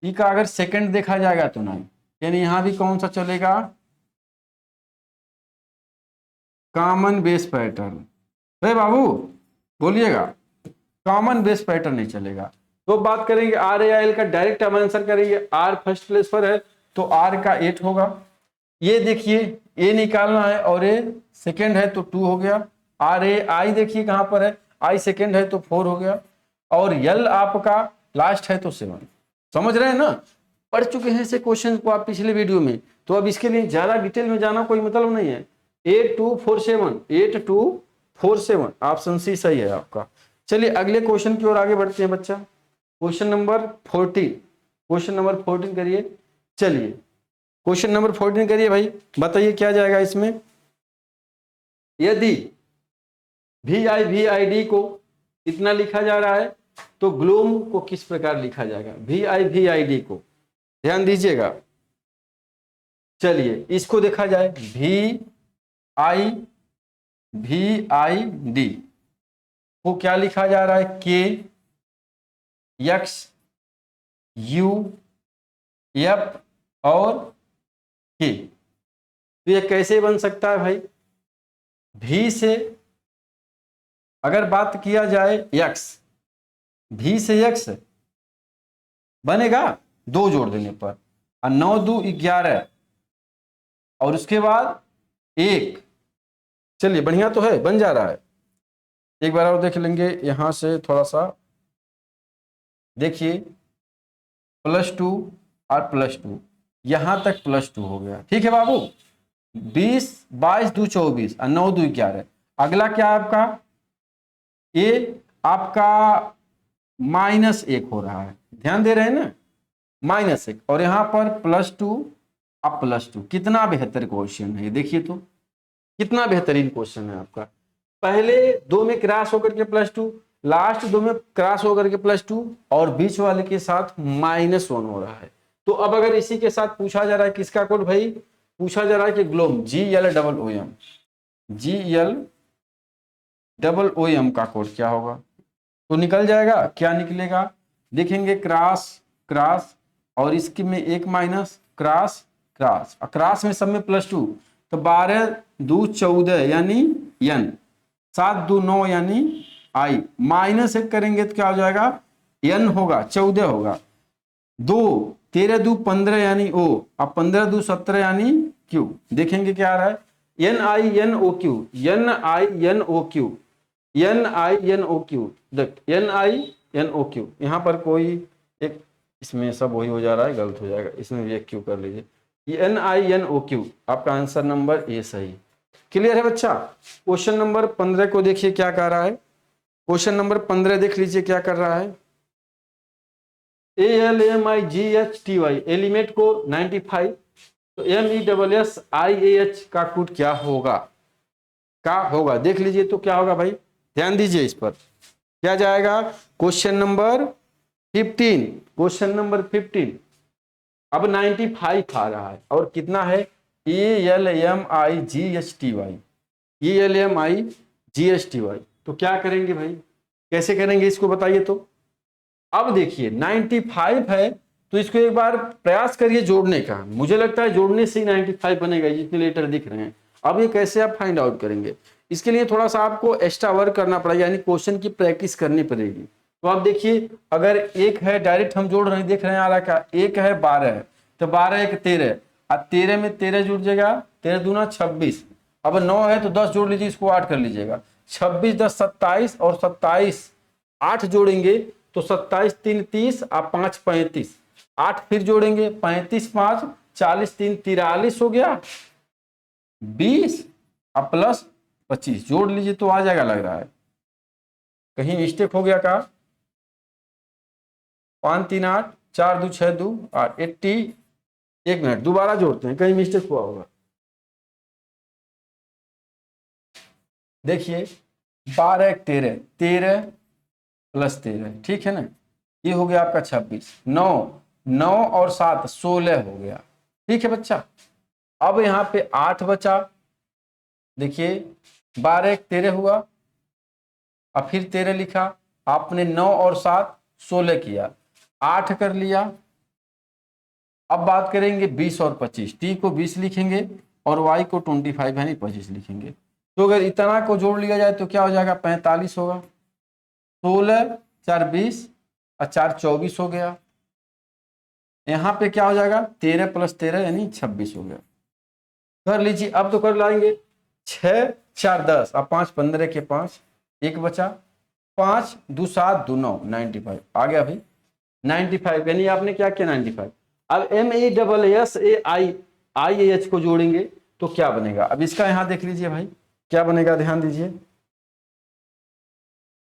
E का अगर सेकंड देखा जाएगा तो 9, यानी यहाँ भी कौन सा चलेगा, कॉमन बेस पैटर्न। अरे बाबू बोलिएगा, कॉमन बेस पैटर्न नहीं चलेगा। तो बात करेंगे RAIL का, डायरेक्ट हम आंसर करेंगे। R फर्स्ट प्लेस पर है तो R का 8 होगा। ये देखिए A निकालना है और A सेकेंड है तो 2 हो गया। RAI देखिए कहां पर है, I सेकेंड है तो 4 हो गया, और L आपका लास्ट है तो 7। समझ रहे हैं ना, पढ़ चुके हैं ऐसे क्वेश्चन को आप पिछले वीडियो में, तो अब इसके लिए ज्यादा डिटेल में जाना कोई मतलब नहीं है। 8247, 8247 ऑप्शन सी सही है आपका। चलिए अगले क्वेश्चन की ओर आगे बढ़ते हैं बच्चा। क्वेश्चन नंबर 14, क्वेश्चन नंबर 14 करिए। चलिए क्वेश्चन नंबर 14 करिए भाई, बताइए क्या जाएगा इसमें। यदि VIVID को इतना लिखा जा रहा है तो ग्लोम को किस प्रकार लिखा जाएगा, VIVID को ध्यान दीजिएगा। चलिए इसको देखा जाए, VIVID को क्या लिखा जा रहा है, KXUF और K। तो ये कैसे बन सकता है भाई, V से अगर बात किया जाए X, V से X बनेगा 2 जोड़ देने पर, और 9 2 11, और उसके बाद 1। चलिए बढ़िया तो है, बन जा रहा है। एक बार और देख लेंगे यहां से थोड़ा सा, देखिए +2 और +2, यहां तक +2 हो गया। ठीक है बाबू, 20 22 2 24 और 9 2 11। अगला क्या है आपका, ये आपका -1 हो रहा है, ध्यान दे रहे हैं ना, -1, और यहां पर +2 अब +2, कितना बेहतर क्वेश्चन है देखिए तो, कितना बेहतरीन क्वेश्चन है आपका। पहले दो में क्रॉस होकर के +2, लास्ट दो में क्रॉस होकर के +2 और बीच वाले के साथ -1 हो रहा है। तो अब अगर इसी के साथ पूछा जा रहा है किसका कोड भाई, पूछा जा रहा है कि ग्लोम GLOOM, GLOOM का कोड क्या होगा, तो निकल जाएगा। क्या निकलेगा देखेंगे, क्रॉस क्रॉस और इसके में एक माइनस, क्रॉस क्रॉस, क्रॉस में सब में +2, तो 12 2 14 यानी n, 7 2 9 यानी I, -1 करेंगे तो क्या हो जाएगा, n होगा 14 होगा, 2 13 2 15 यानी O, अब 15 2 17 यानी Q, देखेंगे क्या आ रहा है, NINOQ, NINOQ, NINOQ, देख NINOQ, यहाँ पर कोई एक, इसमें सब वही हो जा रहा है, गलत हो जाएगा, इसमें भी एक क्यू कर लीजिए, NINOQ, आपका आंसर नंबर ए सही। क्लियर है बच्चा। क्वेश्चन नंबर 15 को देखिए क्या कर रहा है, क्वेश्चन नंबर 15 देख लीजिए क्या कर रहा है, ALMIGHTY, एलिमेंट को 95, तो MESSIAH का कोड क्या होगा, देख लीजिए तो क्या होगा भाई, ध्यान दीजिए इस पर, क्या जाएगा, क्वेश्चन नंबर 15, क्वेश्चन नंबर 15, अब 95 आ रहा है और कितना है, ALMIGHTY, तो क्या करेंगे भाई, कैसे करेंगे इसको बताइए तो। अब देखिए 95 है तो इसको एक बार प्रयास करिए जोड़ने का, मुझे लगता है जोड़ने से ही 95 बनेगा, जितने लेटर दिख रहे हैं। अब ये कैसे आप फाइंड आउट करेंगे, इसके लिए थोड़ा सा आपको एक्स्ट्रा वर्क करना पड़ेगा, यानी क्वेश्चन की प्रैक्टिस करनी पड़ेगी। तो आप देखिए, अगर एक है डायरेक्ट हम जोड़ रहे हैं, देख रहे हैं आ रहा क्या, एक है 12 है, तो 12 1 13, अब 13 में 13 जुड़ जाएगा, 13 दूना 26, अब 9 है तो 10 जोड़ लीजिए, इसको 8 कर लीजिएगा, 26 10 27 और 27 8 जोड़ेंगे तो 27 3 30 और 5 35, 8 फिर जोड़ेंगे 35 5 40 3 43 हो गया, 20 और प्लस 25 जोड़ लीजिए तो आ जाएगा, लग रहा है कहीं मिस्टेक हो गया का, 5 3 8 4 2 6 2 और 80, एक मिनट दोबारा जोड़ते हैं, कहीं मिस्टेक हुआ होगा, देखिए 12 13 13 प्लस 13, ठीक है ना, ये हो गया आपका 26, 9 9 और 7 16 हो गया, ठीक है बच्चा। अब यहाँ पे 8 बचा, देखिए 12 1 13 हुआ, अब फिर 13 लिखा, आपने 9 और 7 16 किया, 8 कर लिया। अब बात करेंगे 20 और 25, टी को 20 लिखेंगे और वाई को 25 यानी 25 लिखेंगे, तो अगर इतना को जोड़ लिया जाए तो क्या हो जाएगा, 45 होगा, 16 4 20 और 4 24 हो गया, यहाँ पे क्या हो जाएगा, 13 प्लस 13 यानी 26 हो गया, कर लीजिए। अब तो कर लाएंगे, 6 4 10 और 5 15 के 5, एक बचा, 5 2 7 2 9 95 आ गया भाई, 95 यानी आपने क्या किया 95। अब MESSAIAH को जोड़ेंगे तो क्या बनेगा, अब इसका यहां देख लीजिए भाई क्या बनेगा, ध्यान दीजिए,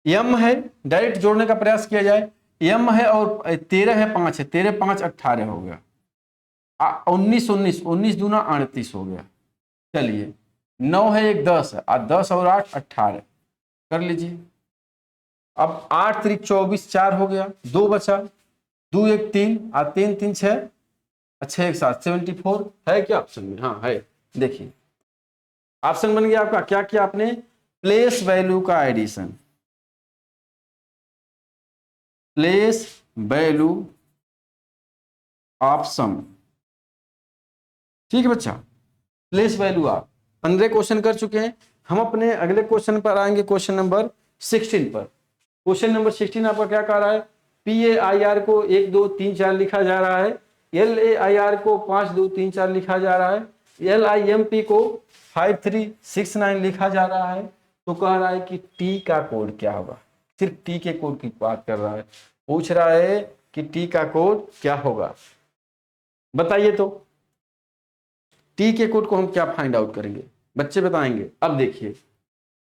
M है, डायरेक्ट जोड़ने का प्रयास किया जाए, M है और 13 है 5 है, 13 5 18 हो गया, 19 19 19 दूना 38 हो गया, चलिए 9 है 1 10 है, 10 और 8 18 कर लीजिए। अब 8 3 24 4 हो गया, 2 बचा, 2 1 3 और 3 3 6 6 1 7 74 है क्या ऑप्शन में, हाँ है, देखिए ऑप्शन बन गया आपका। क्या किया आपने, प्लेस वैल्यू का एडिशन, प्लेस वैल्यू ऑप्शन, ठीक है बच्चा, प्लेस वैल्यू आप 15 क्वेश्चन कर चुके हैं, हम अपने अगले क्वेश्चन पर आएंगे, क्वेश्चन नंबर 16 पर। क्वेश्चन नंबर 16 आपका क्या कह रहा है, PAIR को 1 2 3 4 लिखा जा रहा है, LAIR को 5 2 3 4 लिखा जा रहा है, LIMP को 5 3 6 9 लिखा जा रहा है, तो कह रहा है कि T का कोड क्या होगा, सिर्फ T के कोड की बात कर रहा है, पूछ रहा है कि T का कोड क्या होगा, बताइए तो T के कोड को हम क्या फाइंड आउट करेंगे, बच्चे बताएंगे। अब देखिए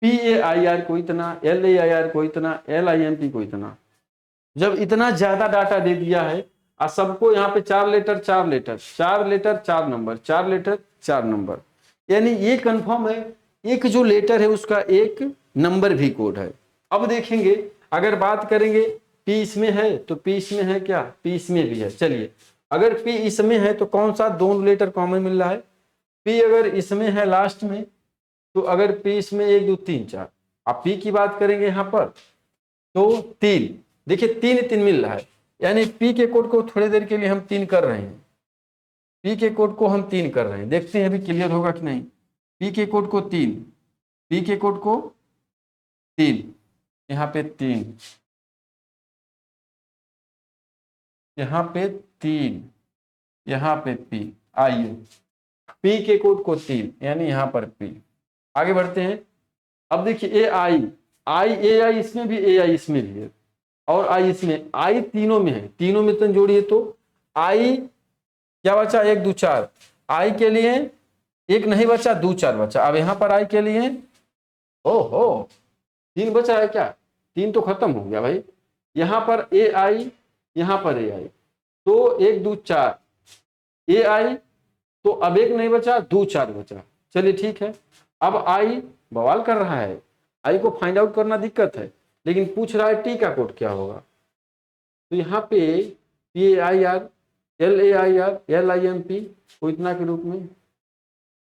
PAIR को इतना, LAIR को इतना, LIMP को इतना, जब इतना ज्यादा डाटा दे दिया है और सबको यहाँ पे 4 letter 4 letter 4 letter 4 number 4 letter 4 number, यानी ये कंफर्म है एक जो लेटर है उसका एक नंबर भी कोड है। अब देखेंगे अगर बात करेंगे P इसमें है तो P इसमें है क्या, P इसमें भी है। चलिए अगर P इसमें है तो कौन सा दोनों लेटर कॉमन मिल रहा है, P अगर इसमें है लास्ट में तो अगर P इसमें 1 2 3 4, अब P की बात करेंगे यहाँ पर तो 3, देखिए 3 3 मिल रहा है, यानी P के कोड को थोड़ी देर के लिए हम 3 कर रहे हैं, P के कोड को हम 3 कर रहे हैं, देखते हैं अभी क्लियर होगा कि नहीं। P के कोड को 3, P के कोड को 3, यहाँ पे 3, यहाँ पे 3, यहाँ पे P, आइए P के कोड को 3 यानी यहाँ पर P। आगे बढ़ते हैं, अब देखिए AI इसमें भी, AI इसमें भी है और I इसमें, I तीनों में है, तीनों में तो जोड़िए तो I क्या बचा 1 2 4, I के लिए एक नहीं बचा 2 4 बचा। अब यहाँ पर I के लिए ओहो 3 बचा है क्या, 3 तो खत्म हो गया भाई, यहाँ पर AI, यहाँ पर AI, तो 1 2 4 AI, तो अब एक नहीं बचा 2 4 बचा। चलिए ठीक है, अब I बवाल कर रहा है, I को फाइंड आउट करना दिक्कत है, लेकिन पूछ रहा है T का कोड क्या होगा, तो यहाँ पे PAIR LAIR LIMP को इतना के रूप में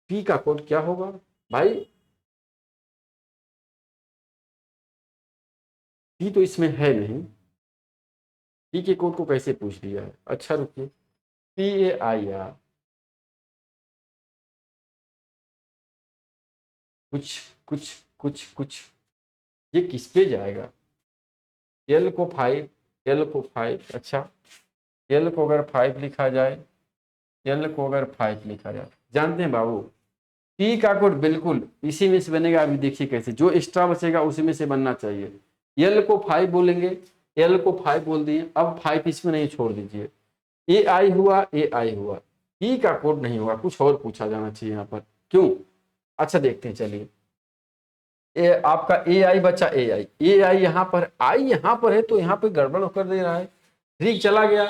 P का कोड क्या होगा भाई, P तो इसमें है नहीं, P के कोड को कैसे पूछ लिया है। अच्छा रुकिए, PAIR कुछ ये किस पे जाएगा, L को 5, L को 5, अच्छा L को अगर 5 लिखा जाए, L को अगर 5 लिखा जाए, जानते हैं बाबू P का कोड बिल्कुल इसी में से बनेगा। अभी देखिए कैसे, जो एक्स्ट्रा बचेगा उसी में से बनना चाहिए। L को 5 बोलेंगे, L को 5 बोल दिए, अब 5 इसमें नहीं छोड़ दीजिए, AI हुआ, AI हुआ, P का कोड नहीं होगा, कुछ और पूछा जाना चाहिए यहाँ पर, क्यों। अच्छा देखते हैं, चलिए आपका AI बचा, AI यहाँ पर, I यहाँ पर है तो यहाँ पे गड़बड़ कर दे रहा है, 3 चला गया,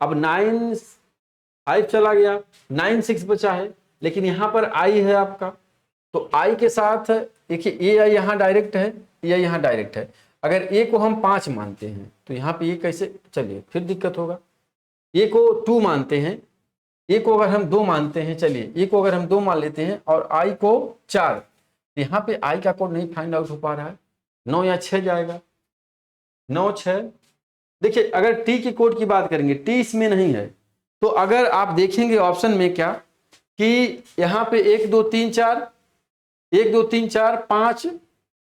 अब 9 5 चला गया, 9 6 बचा है, लेकिन यहाँ पर I है आपका, तो I के साथ देखिए AI यहाँ डायरेक्ट है, AI यहाँ डायरेक्ट है, अगर A को हम 5 मानते हैं तो यहाँ पे ये कैसे, चलिए फिर दिक्कत होगा। A को 2 मानते हैं, A को अगर हम 2 मानते हैं, चलिए A को अगर हम 2 मान लेते हैं और I को 4, यहाँ पे I का कोड नहीं फाइंड आउट हो पा रहा है, 9 या 6 जाएगा, 9 6। देखिए अगर T की कोड की बात करेंगे, T इसमें नहीं है, तो अगर आप देखेंगे ऑप्शन में क्या कि यहाँ पे 1 2 3 4 1 2 3 4 5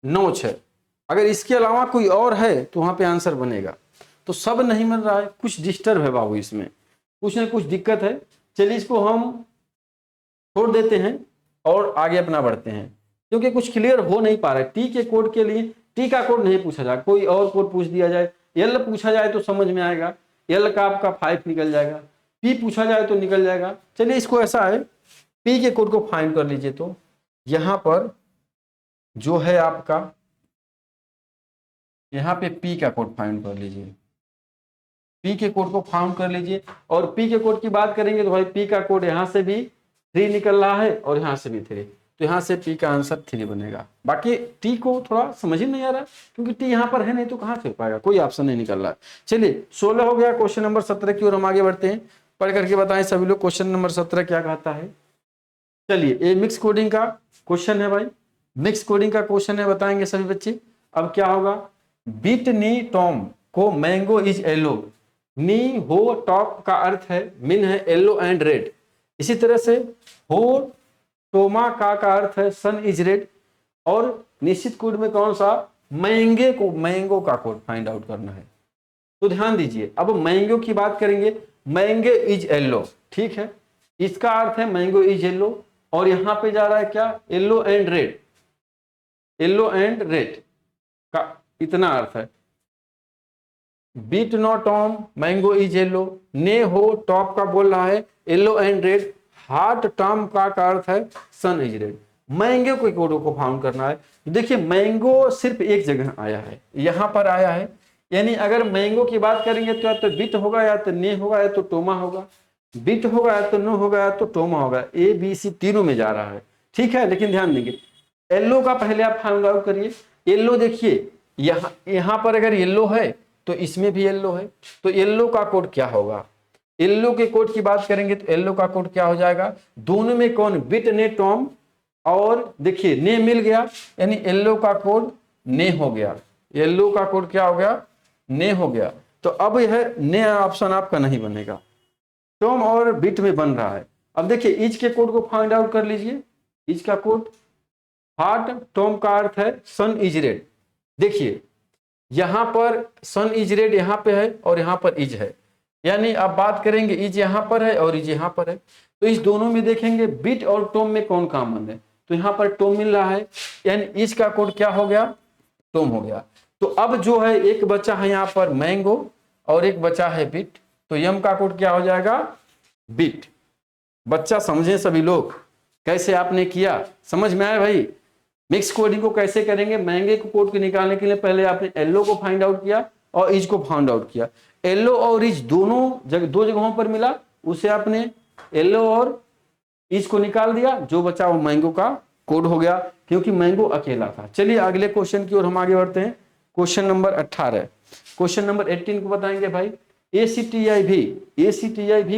9 6, अगर इसके अलावा कोई और है तो वहाँ पे आंसर बनेगा, तो सब नहीं मिल रहा है, कुछ डिस्टर्ब है बाबू, इसमें कुछ ना कुछ दिक्कत है। चलिए इसको हम छोड़ देते हैं और आगे अपना बढ़ते हैं, क्योंकि कुछ क्लियर हो नहीं पा रहा है। टी के कोड के लिए टी का कोड नहीं पूछा जाए, कोई और कोड पूछ दिया जाए, एल पूछा जाए तो समझ में आएगा, एल का आपका 5 निकल जाएगा, पी पूछा जाए तो निकल जाएगा। चलिए इसको ऐसा है, पी के कोड को फाइंड कर लीजिए, तो यहाँ पर जो है आपका, यहाँ पे पी का कोड फाइंड कर लीजिए, पी के कोड को फाउंड कर लीजिए। और पी के कोड की बात करेंगे तो भाई पी का कोड यहाँ से भी 3 निकल रहा है और यहाँ से भी 3, तो यहाँ से पी का आंसर 3 बनेगा। बाकी टी को थोड़ा समझ ही नहीं आ रहा, क्योंकि टी यहाँ पर है नहीं तो कहाँ से हो पाएगा, कोई ऑप्शन नहीं निकल रहा है। चलिए 16 हो गया, क्वेश्चन नंबर 17 की ओर हम आगे बढ़ते हैं। पढ़ करके बताएं सभी लोग, क्वेश्चन नंबर 17 क्या कहता है। चलिए ये मिक्स कोडिंग का क्वेश्चन है भाई, मिक्स कोडिंग का क्वेश्चन है, बताएंगे सभी बच्चे। अब क्या होगा, बीट नी टॉम को मैंगो इज येलो, नी हो टॉप का अर्थ है, मिन है येलो एंड रेड। इसी तरह से हो टोमा का अर्थ है सन इज रेड, और निश्चित कोड में कौन सा, मैंगे को, मैंगो का कोड फाइंड आउट करना है। तो ध्यान दीजिए, अब मैंगो की बात करेंगे, मैंगे इज येलो, ठीक है, इसका अर्थ है मैंगो इज येलो, और यहां पे जा रहा है क्या, yellow and red, yellow and red का इतना अर्थ है। Beat no Tom mango is yellow, ने हो टॉप का बोल रहा है yellow and red, heart Tom का अर्थ है सन इज रेड। मैंगो के कोडों को फाउंड करना है। देखिए मैंगो सिर्फ एक जगह आया है, यहां पर आया है, यानी अगर मैंगो की बात करेंगे तो या तो बिट होगा, या तो ने होगा, या तो टोमा होगा। बिट होगा, या तो नो होगा, या तो टोमा होगा। ए बी सी तीनों में जा रहा है, ठीक है। लेकिन ध्यान देंगे, येलो का पहले आप फाइंड आउट करिए। येलो देखिए, यहाँ पर अगर येलो है तो इसमें भी येलो है, तो येलो का कोड क्या होगा? येलो के कोड की बात करेंगे तो येलो का कोड क्या हो जाएगा? दोनों में कौन? बिट ने टॉम, और देखिए ने मिल गया, यानी येलो का कोड ने हो गया। येलो का कोड क्या हो गया? ने हो गया। तो अब यह ने ऑप्शन आपका नहीं बनेगा, टॉम और बिट में बन रहा है। अब देखिए इज के कोड को फाइंड आउट कर लीजिए। इज का कोड हॉट, टॉम का अर्थ है सन इज रेड। देखिए यहां पर सन इज रेड यहाँ पे है और यहाँ पर इज है, यानी आप बात करेंगे इज यहाँ पर है और इज यहाँ पर है, तो इस दोनों में देखेंगे बिट और टॉम में कौन कॉमन है, तो यहाँ पर टॉम मिल रहा है, यानी इज का कोड क्या हो गया? टॉम हो गया। तो अब जो है एक बचा है यहाँ पर मैंगो और एक बचा है बिट, तो यम का कोड क्या हो जाएगा? बिट। बच्चा समझे सभी लोग, कैसे आपने किया, समझ में आया भाई? मिक्स कोडिंग को कैसे करेंगे? मैंगे को कोड को निकालने के लिए पहले आपने येलो को फाइंड आउट किया और इज को फाइंड आउट किया। येलो और इज दोनों दो जगहों पर मिला, उसे आपने येलो और इज को निकाल दिया, जो बचा वो मैंगो का कोड हो गया, क्योंकि मैंगो अकेला था। चलिए अगले क्वेश्चन की ओर हम आगे बढ़ते हैं। Question number 18। क्वेश्चन नंबर 18 को बताएंगे भाई, ACTIV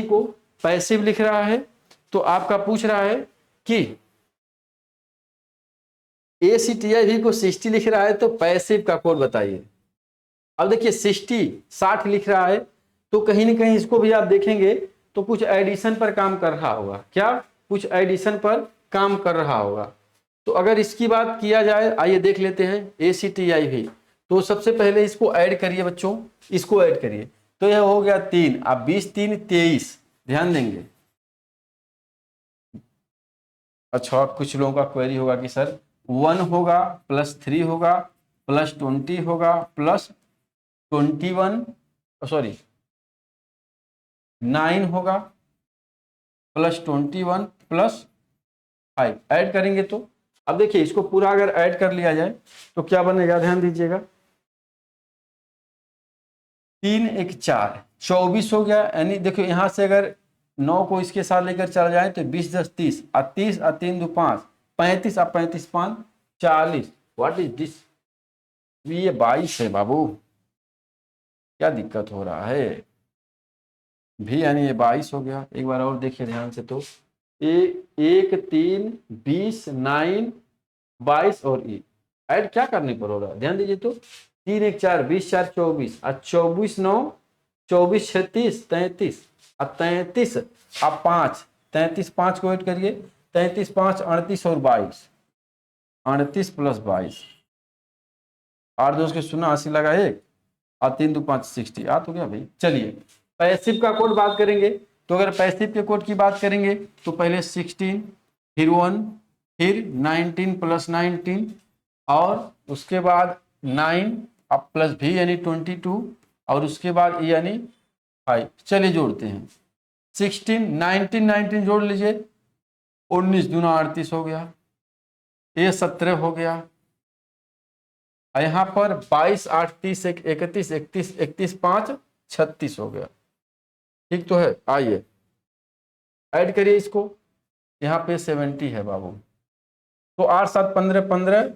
को पैसिव लिख रहा है, तो आपका पूछ रहा है कि ACTIV को 60 लिख रहा है तो पैसिव का कोड बताइए। अब देखिए 60 लिख रहा है, तो कहीं ना कहीं इसको भी आप देखेंगे तो कुछ एडिशन पर काम कर रहा होगा। क्या? कुछ एडिशन पर काम कर रहा होगा। तो अगर इसकी बात किया जाए, आइए देख लेते हैं ACTIV। तो सबसे पहले इसको ऐड करिए बच्चों, इसको ऐड करिए, तो यह हो गया 3। अब 20 3 23, ध्यान देंगे। अच्छा, कुछ लोगों का क्वेरी होगा कि सर 1 होगा प्लस 3 होगा प्लस 20 होगा प्लस 21, सॉरी 9 होगा प्लस 21 प्लस 5 ऐड करेंगे तो, अब देखिए इसको पूरा अगर ऐड कर लिया जाए तो क्या बनेगा? ध्यान दीजिएगा, 3 1 4 24 हो गया। यानी देखो यहाँ से अगर 9 को इसके साथ लेकर चला जाए तो 20 10 30 और 30 और 3 2 5 35 और 35 5 40। What is this? ये 22 है बाबू, क्या दिक्कत हो रहा है भी? यानी ये 22 हो गया। एक बार और देखिए ध्यान से, तो 1 3 20 9 22 और ऐड क्या करने पर हो रहा है? ध्यान दीजिए, तो 3 1 4 20 4 24 और 24 9 24 36 33 और 33 और 5 33 5 को ऐड करिए, 33 5 38 और 22, 38 प्लस 22, 8 2 के 0 80 लगा 1 और 3 2 5 60 आ तो गया भाई। चलिए पैसिव का कोड बात करेंगे, तो अगर पैसिव के कोड की बात करेंगे तो पहले 16 फिर 1 फिर 19 प्लस 19 और उसके बाद 9 अब प्लस भी यानी 22 और उसके बाद यानी 5। चलिए जोड़ते हैं, 16 19 19 जोड़ लीजिए, 19 दूना 38 हो गया, ये 17 हो गया। यहाँ पर 22 8 30 31 31 31 5 36 हो गया, ठीक तो है। आइए ऐड करिए इसको, यहाँ पे 70 है बाबू, तो 8 7 15 15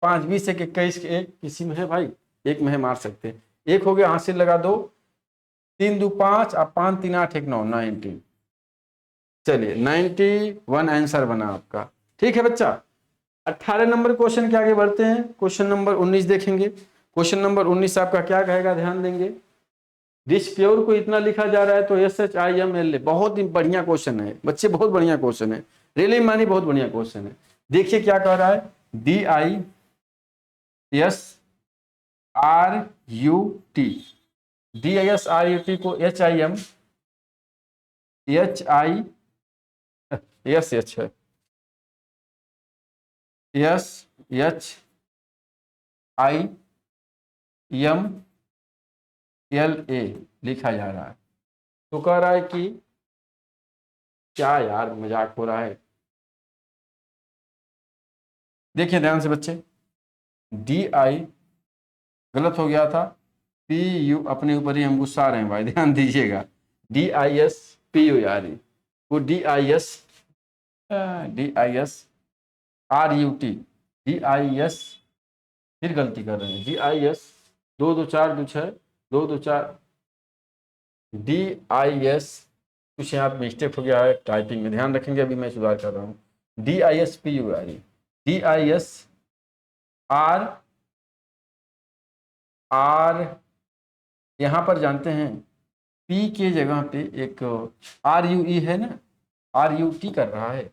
5 20 1 21 एक किसी में है भाई, एक में है, मार सकते हैं। एक हो गया, हासिल लगा 2 3 2 5 और 5 3 8 1 9 19। चलिए 91 आंसर बना आपका, ठीक है बच्चा। 18 नंबर क्वेश्चन के आगे बढ़ते हैं। क्वेश्चन नंबर 19 देखेंगे। क्वेश्चन नंबर 19 आपका क्या कहेगा? ध्यान देंगे, डिस्प्योर को इतना लिखा जा रहा है तो SHIMLA, बहुत ही बढ़िया क्वेश्चन है बच्चे, बहुत बढ़िया क्वेश्चन है, रियली मानी बहुत बढ़िया क्वेश्चन है। देखिए क्या कह रहा है, DISRUT DISRUT को SHIMLA लिखा जा रहा है। तो कह रहा है कि क्या यार मजाक हो रहा है? देखिए ध्यान से बच्चे, DI गलत हो गया था, पी यू, अपने ऊपर ही हम गुस्सा रहे हैं भाई, ध्यान दीजिएगा। DISPURE, वो DISRUT, DIS, फिर गलती कर रहे हैं, DIS, 2 2 4 2 6, 2 2 4, DIS, कुछ यहाँ पे मिस्टेक हो गया है टाइपिंग में, ध्यान रखेंगे, अभी मैं सुधार कर रहा हूँ। DISPURE, DISR, यहाँ पर जानते हैं P के जगह पे एक RUE है ना, RUT कर रहा है,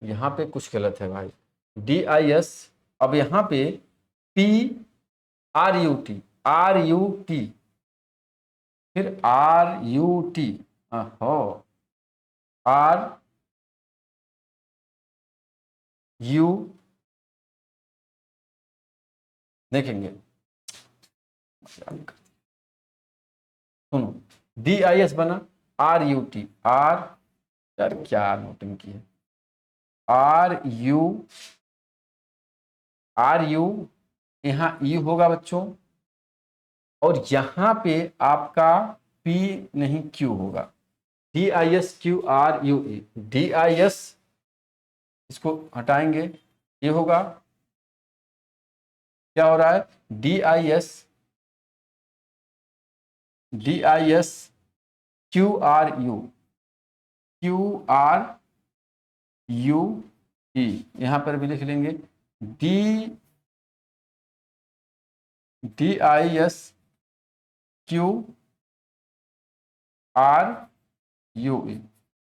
यहाँ पे कुछ गलत है भाई। DIS, अब यहाँ पे PRUT, फिर RUT, हो RU, देखेंगे, सुनो, DIS बना, RUT, यार क्या नोटिंग की है, RU, यहाँ E होगा बच्चों, और यहाँ पे आपका P नहीं Q होगा, DISQRUE, DIS, इसको हटाएंगे, ये होगा, क्या हो रहा है, QRUE, यहाँ पर भी लिख लेंगे, DISQRUE।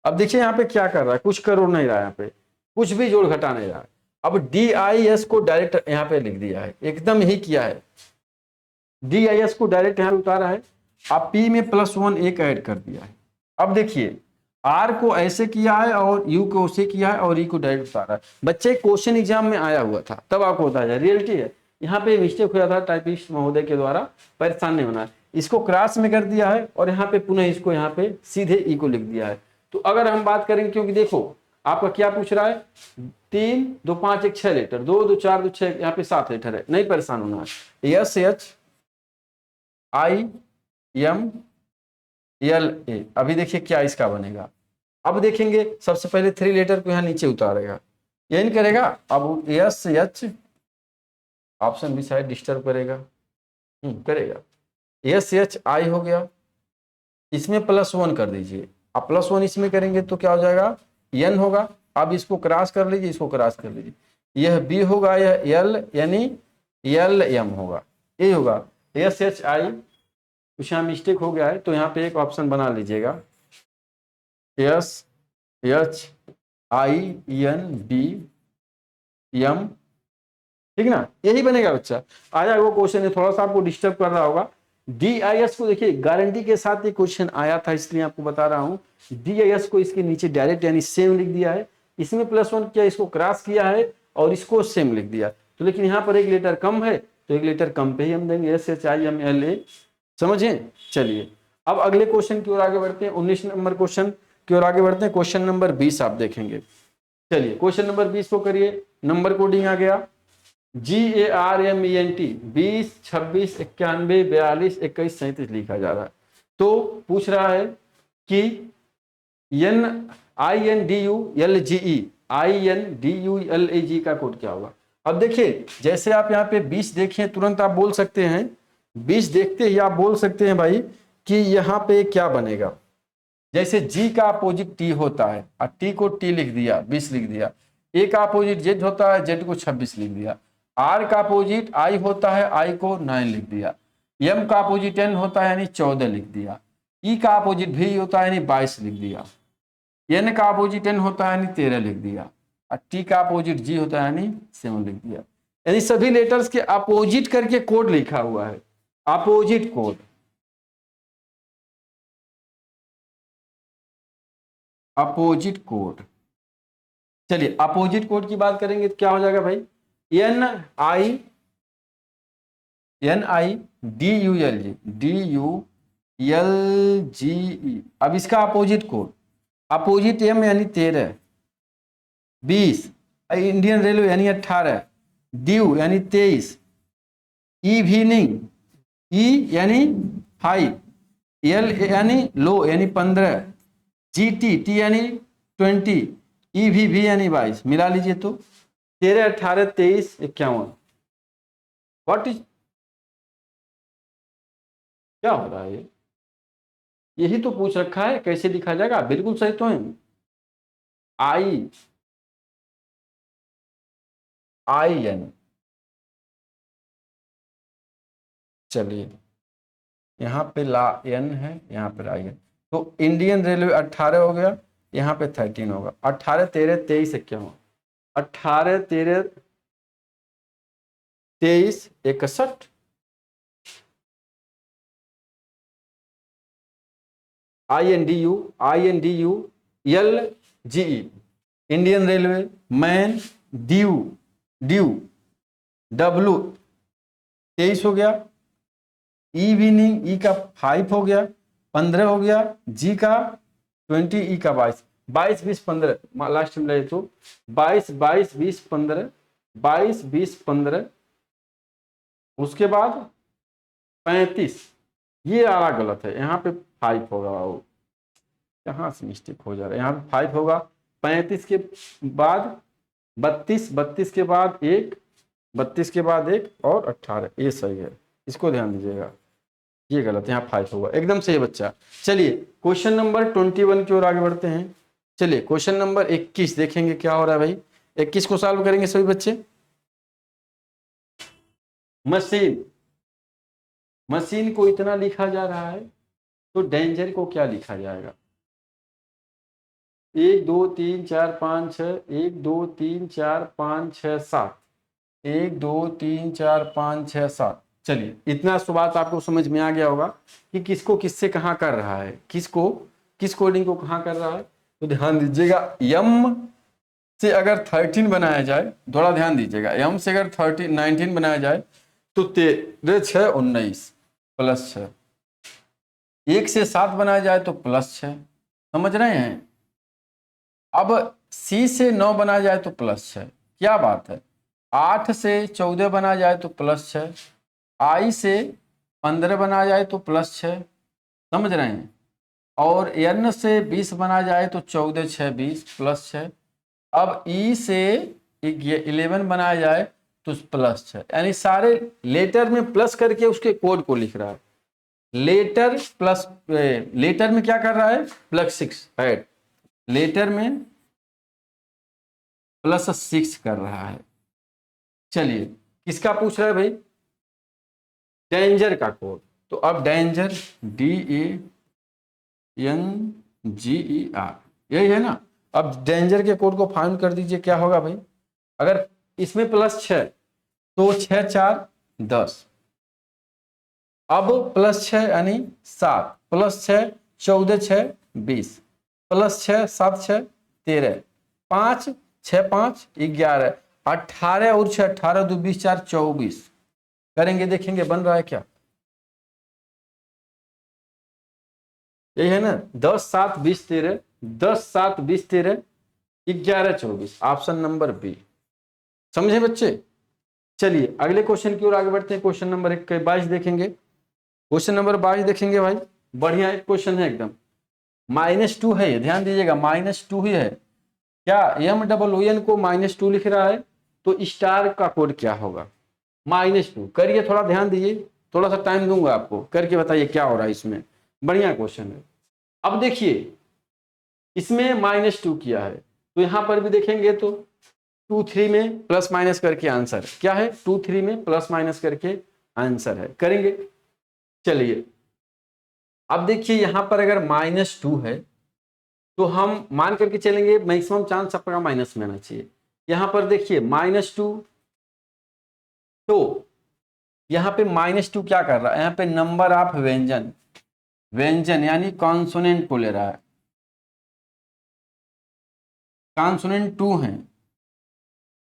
अब देखिए यहाँ पे क्या कर रहा है, कुछ कर नहीं रहा है, यहाँ पे कुछ भी जोड़ घटा नहीं रहा है। अब DIS को डायरेक्ट यहाँ पे लिख दिया है, एकदम ही किया है, DIS को डायरेक्ट यहाँ उतारा है, आप P में +1 एक ऐड कर दिया है। अब देखिए R को ऐसे किया है और U को ऐसे किया है और E को डायरेक्ट उतारा है। बच्चे क्वेश्चन एग्जाम में आया हुआ था, तब आपको बताया, रियलिटी है, यहाँ पे मिस्टेक हुआ था टाइपिस्ट महोदय के द्वारा, परेशान नहीं होना है। इसको क्रॉस में कर दिया है और यहाँ पे पुनः इसको यहाँ पे सीधे E को लिख दिया है। तो अगर हम बात करेंगे, क्योंकि देखो आपका क्या पूछ रहा है, 3 2 5 1 6 लेटर, 2 2 4 2 6, यहाँ पे 7 लेटर है, नहीं परेशान होना है। SHIMLA, अभी देखिए क्या इसका बनेगा। अब देखेंगे सबसे पहले 3 लेटर को यहाँ नीचे उतारेगा, ये करेगा। अब SH, ऑप्शन भी शायद डिस्टर्ब करेगा, करेगा, SHI हो गया, इसमें +1 कर दीजिए। अब +1 इसमें करेंगे तो क्या हो जाएगा, N होगा। अब इसको क्रॉस कर लीजिए, इसको क्रॉस कर लीजिए, यह B होगा, यह L, यानी LM होगा, ये होगा SHI। कुछ यहाँ मिस्टेक हो गया है तो यहाँ पे एक ऑप्शन बना लीजिएगा, SHINBM, ठीक ना, यही बनेगा बच्चा। आया वो क्वेश्चन है, थोड़ा सा आपको डिस्टर्ब कर रहा होगा। DIS को देखिए गारंटी के साथ ये क्वेश्चन आया था, इसलिए आपको बता रहा हूँ। DIS को इसके नीचे डायरेक्ट यानी सेम लिख दिया है, इसमें +1 किया, इसको क्रॉस किया है और इसको सेम लिख दिया। तो लेकिन यहाँ पर एक लेटर कम है तो एक लेटर कम पे ही हम देंगे, SHIMLA, समझे। चलिए अब अगले क्वेश्चन की ओर आगे बढ़ते हैं, 19 नंबर क्वेश्चन की ओर आगे बढ़ते हैं। क्वेश्चन नंबर 20 आप देखेंगे। चलिए क्वेश्चन नंबर 20 को करिए। नंबर कोडिंग आ गया GARMENT, 20 26 91 42 21 37 लिखा जा रहा है। तो पूछ रहा है कि INDULGE का कोड क्या होगा। अब देखिए जैसे आप यहाँ पे 20 देखें, तुरंत आप बोल सकते हैं, 20 देखते ही आप बोल सकते हैं भाई कि यहाँ पे क्या बनेगा। जैसे G का अपोजिट T होता है और T को T लिख दिया, 20 लिख दिया। A का अपोजिट Z होता है, Z को 26 लिख दिया। R का अपोजिट I होता है, I को 9 लिख दिया। M का अपोजिट N होता है यानी 14 लिख दिया। E का अपोजिट V होता है यानी 22 लिख दिया। N का अपोजिट N होता है यानी 13 लिख दिया। और T का अपोजिट G होता है यानी 7 लिख दिया। यानी सभी लेटर्स के अपोजिट करके कोड लिखा हुआ है, अपोजिट कोड, अपोजिट कोड। चलिए अपोजिट कोड की बात करेंगे तो क्या हो जाएगा भाई, NIDULGE। अब इसका अपोजिट कोड, अपोजिट M यानी 13, 20 इंडियन रेलवे यानी 18, ड्यू यानी 23, इवनिंग, ई यानी 5, एल यानी लो यानी 15, जी टी यानी 20, ई यानी 22, मिला लीजिए तो 13, 18, 23, 51। व्हाट इज, क्या हो रहा है ये? यही तो पूछ रखा है, कैसे लिखा जाएगा? बिल्कुल सही तो है। आई, आई एन, चलिए यहाँ पे ला एन है, यहाँ पे आई है, तो इंडियन रेलवे 18 हो गया, यहाँ पे 13 होगा। 18, 13, 23, 51, 18, 13, 23, 61, INDU LGE, Indian railway, man, due, due, W 23 हो गया, इवनिंग ई का 5 हो गया, 15 हो गया, जी का 20, ई का 22, 22, 20, 15 लास्ट में ले तो 22, 22, 20, 15, 22, 20, 15, उसके बाद 35, ये आला गलत है, यहाँ पे 5 होगा, कहाँ से मिस्टेक हो जा रहा है, यहाँ पे 5 होगा, 35 के बाद 32, 32 के बाद 1, 32 के बाद 1 और 18, ये सही है, इसको ध्यान दीजिएगा, ये गलत है, यहाँ 5 होगा, एकदम सही बच्चा। चलिए क्वेश्चन नंबर 21 की ओर आगे बढ़ते हैं। चलिए क्वेश्चन नंबर 21 देखेंगे क्या हो रहा है भाई। 21 को सॉल्व करेंगे सभी बच्चे। मशीन, मशीन को इतना लिखा जा रहा है, तो डेंजर को क्या लिखा जाएगा? 1 2 3 4 5 6, 1 2 3 4 5 6 7, 1 2 3 4 5 6 7। चलिए इतना सो बात आपको समझ में आ गया होगा कि किसको किससे कहाँ कर रहा है, किसको किस कोडिंग को कहाँ कर रहा है। तो ध्यान दीजिएगा, यम से अगर 13 बनाया जाए, थोड़ा ध्यान दीजिएगा, यम से अगर 19 बनाया जाए तो 13 6 19 प्लस 6, 1 से 7 बनाया जाए तो प्लस 6, समझ रहे हैं। अब सी से 9 बनाया जाए तो प्लस 6, क्या बात है। 8 से 14 बनाया जाए तो प्लस 6, आई से 15 बनाया जाए तो प्लस 6, समझ रहे हैं। और एन से 20 बनाया जाए तो 14 6 20 प्लस 6। अब ई से 11 बनाया जाए तो प्लस 6, यानी सारे लेटर में प्लस करके उसके कोड को लिख रहा है। लेटर प्लस, लेटर में क्या कर रहा है, प्लस 6 ऐड, लेटर में प्लस 6 कर रहा है। चलिए किसका पूछ रहा है भाई, डेंजर का कोड। तो अब डेंजर DANGER, यही है ना। अब डेंजर के कोड को फाइंड कर दीजिए, क्या होगा भाई। अगर इसमें प्लस 6 तो 6 4 10, अब प्लस 6 यानी 7, प्लस 6 14 6 20, प्लस 6 7 6 13, 5 6 5 11, 18 और 6 18 2 20 4 24 करेंगे, देखेंगे बन रहा है क्या। यही है ना, 10 7 20 13, 10 7 20 13, 11 24, ऑप्शन नंबर बी। समझे बच्चे। चलिए अगले क्वेश्चन की ओर आगे बढ़ते हैं। क्वेश्चन नंबर 22 देखेंगे। क्वेश्चन नंबर 22 देखेंगे भाई, बढ़िया एक क्वेश्चन है एकदम। -2 है, ध्यान दीजिएगा -2 ही है। क्या MOON को -2 लिख रहा है, तो स्टार का कोड क्या होगा। -2 करिए, थोड़ा ध्यान दीजिए, थोड़ा सा टाइम दूंगा आपको, करके बताइए क्या हो रहा है इसमें। बढ़िया क्वेश्चन है। अब देखिए इसमें -2 किया है, तो यहां पर भी देखेंगे तो 2 3 में प्लस माइनस करके आंसर क्या है, 2 3 में प्लस माइनस करके आंसर है, करेंगे। चलिए अब देखिए यहां पर अगर -2 है तो हम मान करके चलेंगे मैक्सिमम चांस आपका माइनस में आना चाहिए। यहां पर देखिए -2, तो यहां पे -2 क्या कर रहा है, यहां पे नंबर ऑफ व्यंजन, व्यंजन यानी कॉन्सोनेंट को ले रहा है, कॉन्सोनेंट 2 है।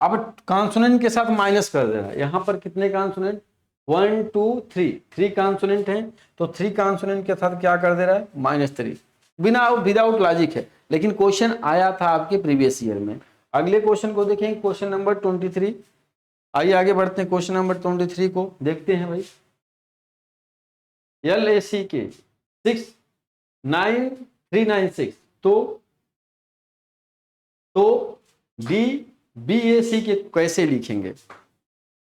अब कॉन्सोनेंट के साथ माइनस कर दे रहा है, यहां पर कितने कॉन्सोनेंट, 1 2 3 कॉन्सोनेंट हैं, तो 3 कॉन्सोनेंट के साथ क्या कर दे रहा है, -3, बिना विदाउट लॉजिक है, लेकिन क्वेश्चन आया था आपके प्रीवियस ईयर में। अगले क्वेश्चन को देखेंगे, क्वेश्चन नंबर 23। आइए आगे बढ़ते हैं, क्वेश्चन नंबर 23 को देखते हैं भाई। LAC के 69396 तो BAC के कैसे लिखेंगे?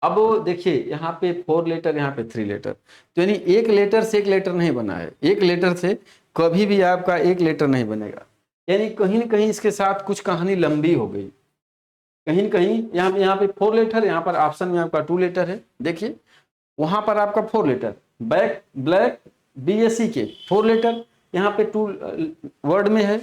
अब देखिए यहाँ पे 4 लेटर, यहाँ पे 3 लेटर, तो यानी एक लेटर से एक लेटर नहीं बना है, एक लेटर से कभी भी आपका एक लेटर नहीं बनेगा, यानी कहीं ना कहीं इसके साथ कुछ कहानी लंबी हो गई, कहीं न कहीं यहाँ पे 4 लेटर, यहाँ पर ऑप्शन में आपका 2 लेटर है। देखिए वहां पर आपका 4 लेटर, ब्लैक BAC के 4 लेटर, यहाँ पे 2 वर्ड में है,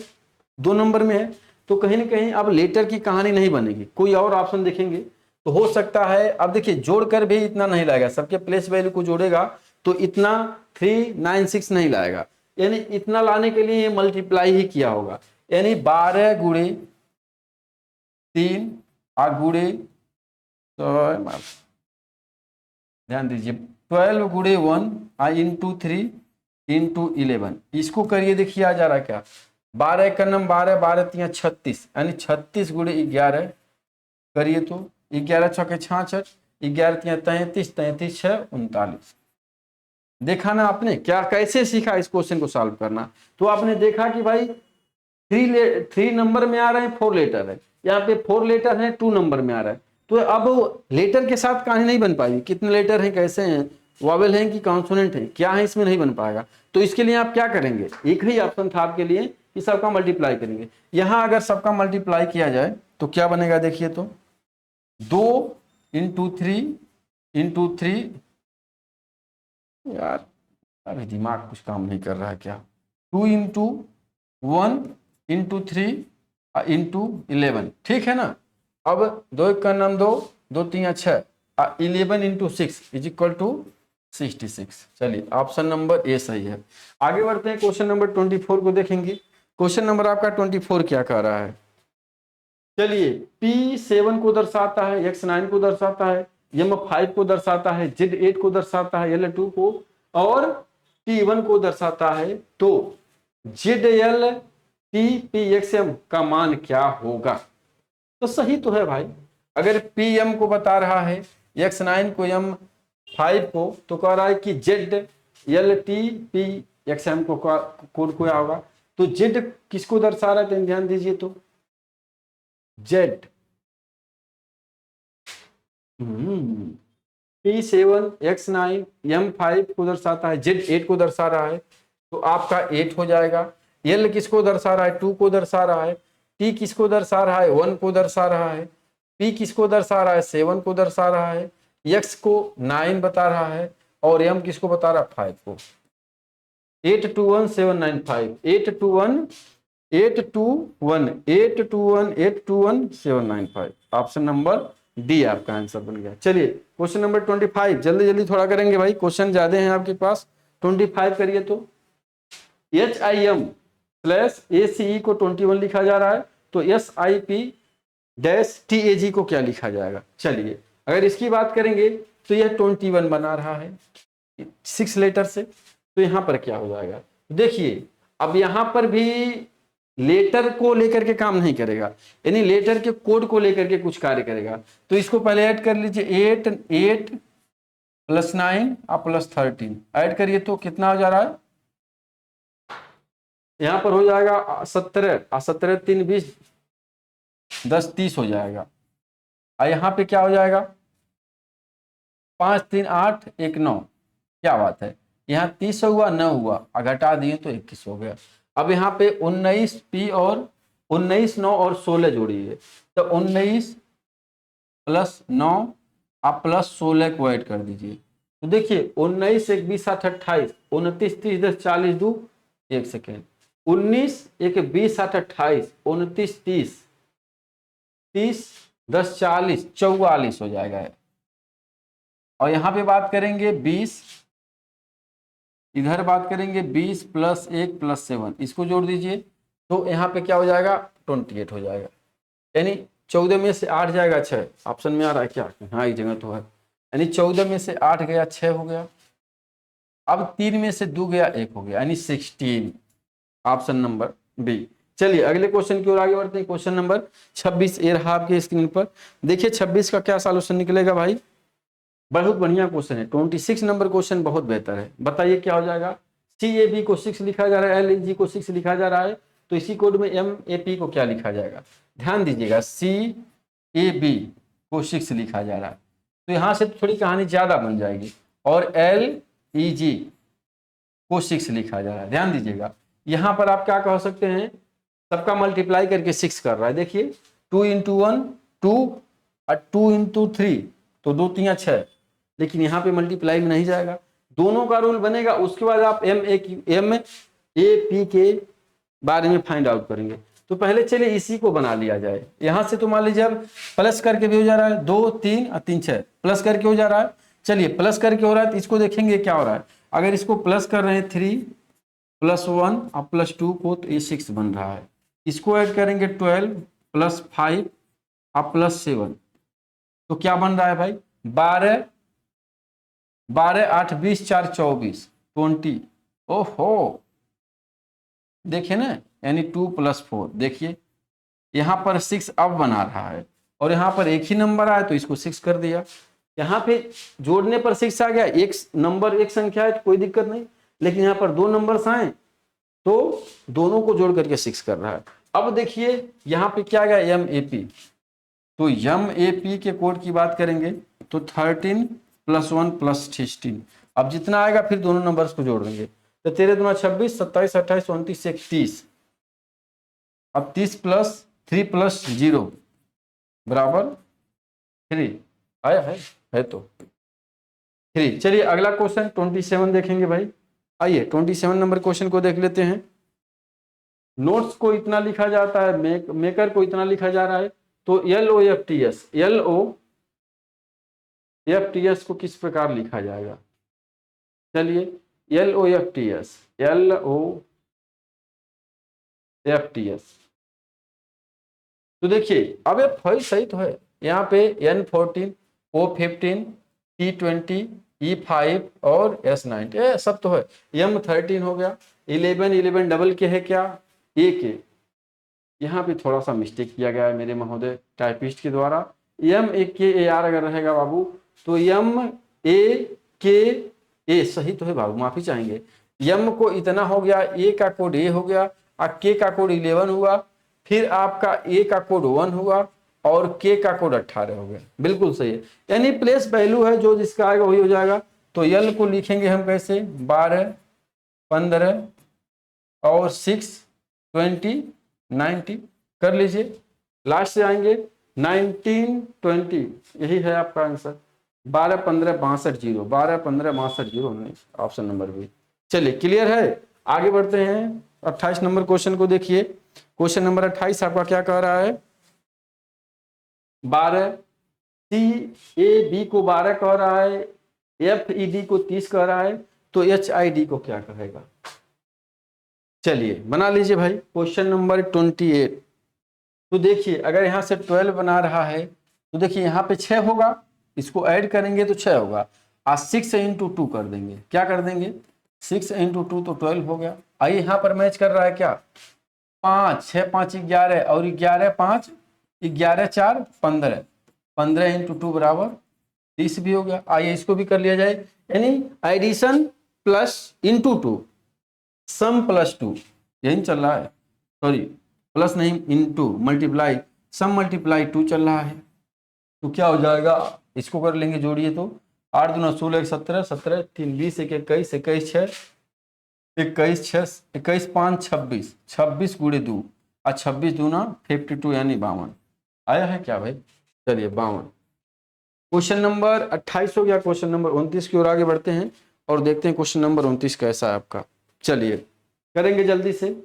2 नंबर में है, तो कहीं ना कहीं अब लेटर की कहानी नहीं बनेगी, कोई और ऑप्शन देखेंगे तो हो सकता है। अब देखिए जोड़कर भी इतना नहीं लाएगा, सबके प्लेस वैल्यू को जोड़ेगा तो इतना 396 नहीं लाएगा, यानी इतना लाने के लिए ये मल्टीप्लाई ही किया होगा, यानी 12 गुणे 3 गुणे, ध्यान दीजिए 12 गुणे 1 इंटू 3 इंटू 11, इसको करिए, देखिए आ जा रहा है क्या, 12 का नम 12, 12 3 36, यानी 36 गुणे 11 करिए तो 11 छके 66, 11 3 33, 33 6 39। देखा ना आपने क्या, कैसे सीखा इस क्वेश्चन को सॉल्व करना? तो आपने देखा कि भाई 3 नंबर में आ रहे हैं, 4 लेटर है, यहाँ पे 4 लेटर है, 2 नंबर में आ रहा है, तो अब लेटर के साथ कहानी नहीं बन पाएगी, कितने लेटर हैं, कैसे हैं, वॉवेल हैं कि कॉन्सोनेंट है, क्या है, इसमें नहीं बन पाएगा। तो इसके लिए आप क्या करेंगे, एक ही ऑप्शन था आपके लिए कि सबका मल्टीप्लाई करेंगे। यहां अगर सबका मल्टीप्लाई किया जाए तो क्या बनेगा, देखिए तो 2 इंटू 3 यार अभी दिमाग कुछ काम नहीं कर रहा है क्या, 2 इंटू 1 इंटू 3 इंटू 11, ठीक है ना। अब 2 1 का नाम 2, 2 3 6, 11 इंटू 6 इज इक्वल टू 66। चलिए ऑप्शन नंबर ए सही है। आगे बढ़ते हैं, क्वेश्चन नंबर 24 को देखेंगे। क्वेश्चन नंबर आपका 24 क्या कह रहा है? चलिए P7 को दर्शाता है, X9 को दर्शाता है, M5 को दर्शाता है, Z8 को दर्शाता है, L2 को, और T1 को दर्शाता है, तो ZLTPXM का मान क्या होगा? तो सही तो है भाई, अगर PM को बता रहा है, X9 को, M5 को, तो कह रहा है कि ZLTPXM को कोड क्या होगा? तो Z किसको दर्शा रहा है, ध्यान दीजिए तो Z P7 X9 M5 को दर्शाता है, Z8 को दर्शा रहा है, तो आपका 8 हो जाएगा। L किसको दर्शा रहा है, 2 को दर्शा रहा है, T किसको दर्शा रहा है, 1 को दर्शा रहा है, P किसको दर्शा रहा है, 7 को दर्शा रहा है, X को 9 बता रहा है, और M किसको बता रहा है, 5 को। 821795 821 ऑप्शन नंबर डी आपका आंसर बन गया। चलिए क्वेश्चन नंबर 25 जल्दी जल्दी थोड़ा करेंगे भाई, क्वेश्चन ज्यादा हैं आपके पास। 25 करिए तो HIM प्लस ACE को 21 लिखा जा रहा है, तो SIP-TAG को क्या लिखा जाएगा? चलिए अगर इसकी बात करेंगे तो यह 21 बना रहा है 6 लेटर से, तो यहां पर क्या हो जाएगा? देखिए अब यहां पर भी लेटर को लेकर के काम नहीं करेगा, यानी लेटर के कोड को लेकर के कुछ कार्य करेगा। तो इसको पहले ऐड कर लीजिए, 8 + 9 + 13 ऐड करिए तो कितना हो जा रहा है? यहां पर हो जाएगा 17 17 3 20 10 30 हो जाएगा। और यहां पे क्या हो जाएगा? 5 3 8 1 9, क्या बात है, यहाँ 30 हुआ, 9 हुआ, घटा दिए तो 21 हो गया। अब यहाँ पे 19 P और 19 9 और 16 जोड़िए, तो 19 + 9 आप +16 को ऐड कर दीजिए, तो देखिए 19 1 20 7 28 29 30 10 40 2 1 सेकेंड, 19 1 20 7 28 29 30 30 10 40 44 हो जाएगा। और यहाँ पे बात करेंगे 20, इधर बात करेंगे 20 + 1 + 7, इसको जोड़ दीजिए तो यहाँ पे क्या हो जाएगा? 28 हो जाएगा, यानी 14 में से 8 जाएगा 6, ऑप्शन में आ रहा है क्या? हाँ एक जगह तो है, यानी 14 में से 8 गया 6 हो गया, अब 3 में से 2 गया 1 हो गया, यानी 16, ऑप्शन नंबर बी। चलिए अगले क्वेश्चन की ओर आगे बढ़ते हैं। क्वेश्चन नंबर 26 ये रहा आपके स्क्रीन पर। देखिए 26 का क्या सॉल्यूशन निकलेगा भाई। बहुत बढ़िया क्वेश्चन है। 26 नंबर क्वेश्चन बहुत बेहतर है। बताइए क्या हो जाएगा। CAB को 6 लिखा जा रहा है, LAG को 6 लिखा जा रहा है, तो इसी कोड में MAP को क्या लिखा जाएगा। ध्यान दीजिएगा, CAB को 6 लिखा जा रहा है, तो यहां से थोड़ी कहानी ज्यादा बन जाएगी, और LEG को 6 लिखा जा रहा है। ध्यान दीजिएगा, यहां पर आप क्या कह सकते हैं, सबका मल्टीप्लाई करके 6 कर रहा है। देखिए 2 इंटू 1 2 और 2 इंटू 3 तो 2 3 6, लेकिन यहाँ पे मल्टीप्लाई में नहीं जाएगा, दोनों का रूल बनेगा। उसके बाद आप MAP के बारे में फाइंड आउट करेंगे। तो पहले चलिए इसी को बना लिया जाए। यहां से तो मान लीजिए अब प्लस करके भी हो जा रहा है, 2 3 और 3 6 प्लस करके हो जा रहा है। चलिए प्लस करके हो रहा है तो इसको देखेंगे क्या हो रहा है। अगर इसको प्लस कर रहे हैं 3 + 1 और +2 को, तो ये 6 बन रहा है। इसको ऐड करेंगे 12 + 5 और +7, तो क्या बन रहा है भाई 12 12 8 20 4 24 20। ओहो देखिए ना, यानी 2 + 4। देखिए यहाँ पर 6 अब बना रहा है, और यहाँ पर एक ही नंबर आया तो इसको 6 कर दिया। यहाँ पे जोड़ने पर 6 आ गया, एक नंबर एक संख्या है तो कोई दिक्कत नहीं, लेकिन यहाँ पर 2 नंबर्स आए तो दोनों को जोड़ करके 6 कर रहा है। अब देखिए यहाँ पे क्या गया MAP, तो MAP के कोड की बात करेंगे तो 13 + 1 + 16। अब जितना आएगा फिर दोनों नंबर्स को जोड़ देंगे, तो 13 दूना 26 27 28 29 31। अब 30 + 3 + 0 बराबर 3 आया है तो 3। चलिए अगला क्वेश्चन 27 देखेंगे भाई। आइए 27 नंबर क्वेश्चन को देख लेते हैं। नोट्स को इतना लिखा जाता है, मेकर को इतना लिखा जा रहा है, तो LOFTS को किस प्रकार लिखा जाएगा। चलिए LOFTS तो देखिए अब ये फाइल सही तो है। यहाँ पे N14 O15 T20 E5 और S9 ये सब तो है। M13 हो गया, 11 डबल के है क्या A के। यहाँ पे थोड़ा सा मिस्टेक किया गया है मेरे महोदय टाइपिस्ट के द्वारा। MAKAR अगर रहेगा बाबू तो MAKA सही तो है बाबू, माफी चाहेंगे। M को इतना हो गया, A का कोड A हो गया, और K का कोड 11 हुआ, फिर आपका A का कोड 1 हुआ, और K का कोड 18 हो गया। बिल्कुल सही है, यानी प्लेस वैल्यू है जो जिसका आएगा वही हो जाएगा। तो L को लिखेंगे हम कैसे, 12 15 और 6 20 90 कर लीजिए। लास्ट से आएंगे 19 20, यही है आपका आंसर। 12 15 62 0 12 15 62 0 19, option number B. चलिए क्लियर है, आगे बढ़ते हैं। 28 नंबर क्वेश्चन को देखिए। क्वेश्चन नंबर 28 आपका क्या कह रहा है, 12 CAB को 12 कह रहा है, FED को 30 कह रहा है, तो HID को क्या कहेगा। चलिए बना लीजिए भाई। क्वेश्चन नंबर 28, तो देखिए अगर यहाँ से 12 बना रहा है तो देखिए यहाँ पे 6 होगा, इसको ऐड करेंगे तो 6 होगा, और 6 × 2 कर देंगे। क्या कर देंगे 6 × 2 तो 12 हो गया। आइए यहाँ पर मैच कर रहा है क्या, 5 6 5 11 और 11 5 11 4 15 15 × 2 बराबर 30 भी हो गया। आइए इसको भी कर लिया जाए, यानी एडिशन प्लस इंटू 2 सम +2 यही चल रहा है, सॉरी प्लस नहीं इंटू मल्टीप्लाई, सम × 2 चल रहा है। तो क्या हो जाएगा, इसको कर लेंगे, जोड़िए तो 8 दूना 16 17 17 3 20 1 21 21 6 21 6 21 5 26 26 × 2 और 26 दूना 52 यानी 52 आया है क्या भाई। चलिए 52। क्वेश्चन नंबर 28 हो गया। क्वेश्चन नंबर 29 की ओर आगे बढ़ते हैं और देखते हैं क्वेश्चन नंबर 29 कैसा है आपका। चलिए करेंगे जल्दी से।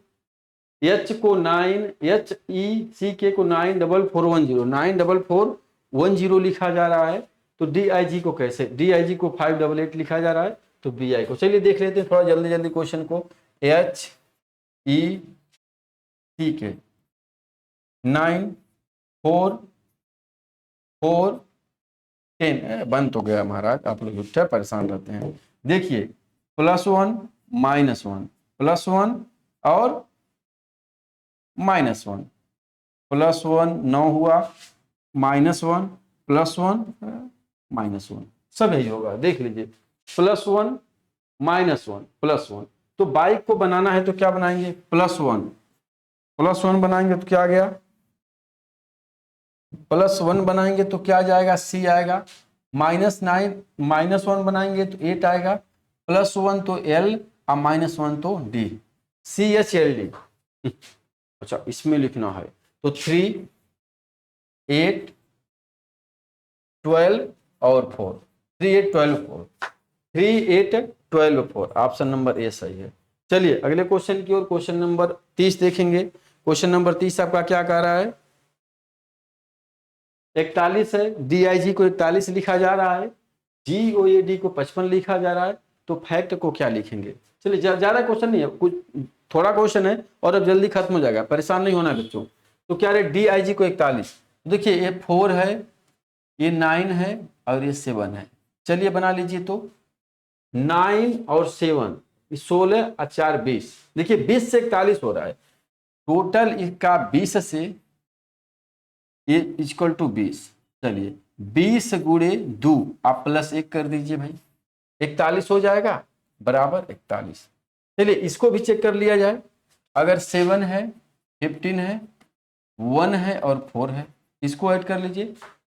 H को 9 HECK को 94410 94410 लिखा जा रहा है, तो DIG को कैसे, DIG को 588 लिखा जा रहा है, तो BI को चलिए देख लेते हैं थोड़ा जल्दी जल्दी क्वेश्चन को। HECK 9 4 4 10 बंद तो गया महाराज, आप लोग झूठा परेशान रहते हैं। देखिए +1 -1 +1 और -1 +1 9 हुआ, -1 +1 -1 सब यही होगा। देख लीजिए +1 -1 +1। तो बाइक को बनाना है तो क्या बनाएंगे, +1 बनाएंगे तो क्या आ गया, +1 बनाएंगे तो क्या जाएगा, C आएगा। -9 -1 बनाएंगे तो 8 आएगा, +1 तो L और -1 तो D, CHLD। अच्छा इसमें लिखना है तो 3 8 12 और 4, 3 8 12 4, 3 8 12 4, ऑप्शन नंबर ए सही है। चलिए अगले क्वेश्चन की ओर, क्वेश्चन नंबर 30 देखेंगे। क्वेश्चन नंबर 30 आपका क्या कह रहा है, 41 है, DIG को 41 लिखा जा रहा है, GOAD को 55 लिखा जा रहा है, तो फैक्ट को क्या लिखेंगे। चलिए ज्यादा क्वेश्चन नहीं है, कुछ थोड़ा क्वेश्चन है और अब जल्दी खत्म हो जाएगा, परेशान नहीं होना बच्चों। तो क्या रहे, DIG को 41, देखिए ये 4 है, ये 9 है और ये 7 है। चलिए बना लीजिए तो 9 और 7 16 और 4 20, देखिए 20 से 41 हो रहा है, टोटल इसका 20 से ये इक्वल टू 20। चलिए 20 गुणे 2 आप +1 कर दीजिए भाई, 41 हो जाएगा बराबर 41। चलिए इसको भी चेक कर लिया जाए, अगर 7 है 15 है 1 है और 4 है, इसको ऐड कर लीजिए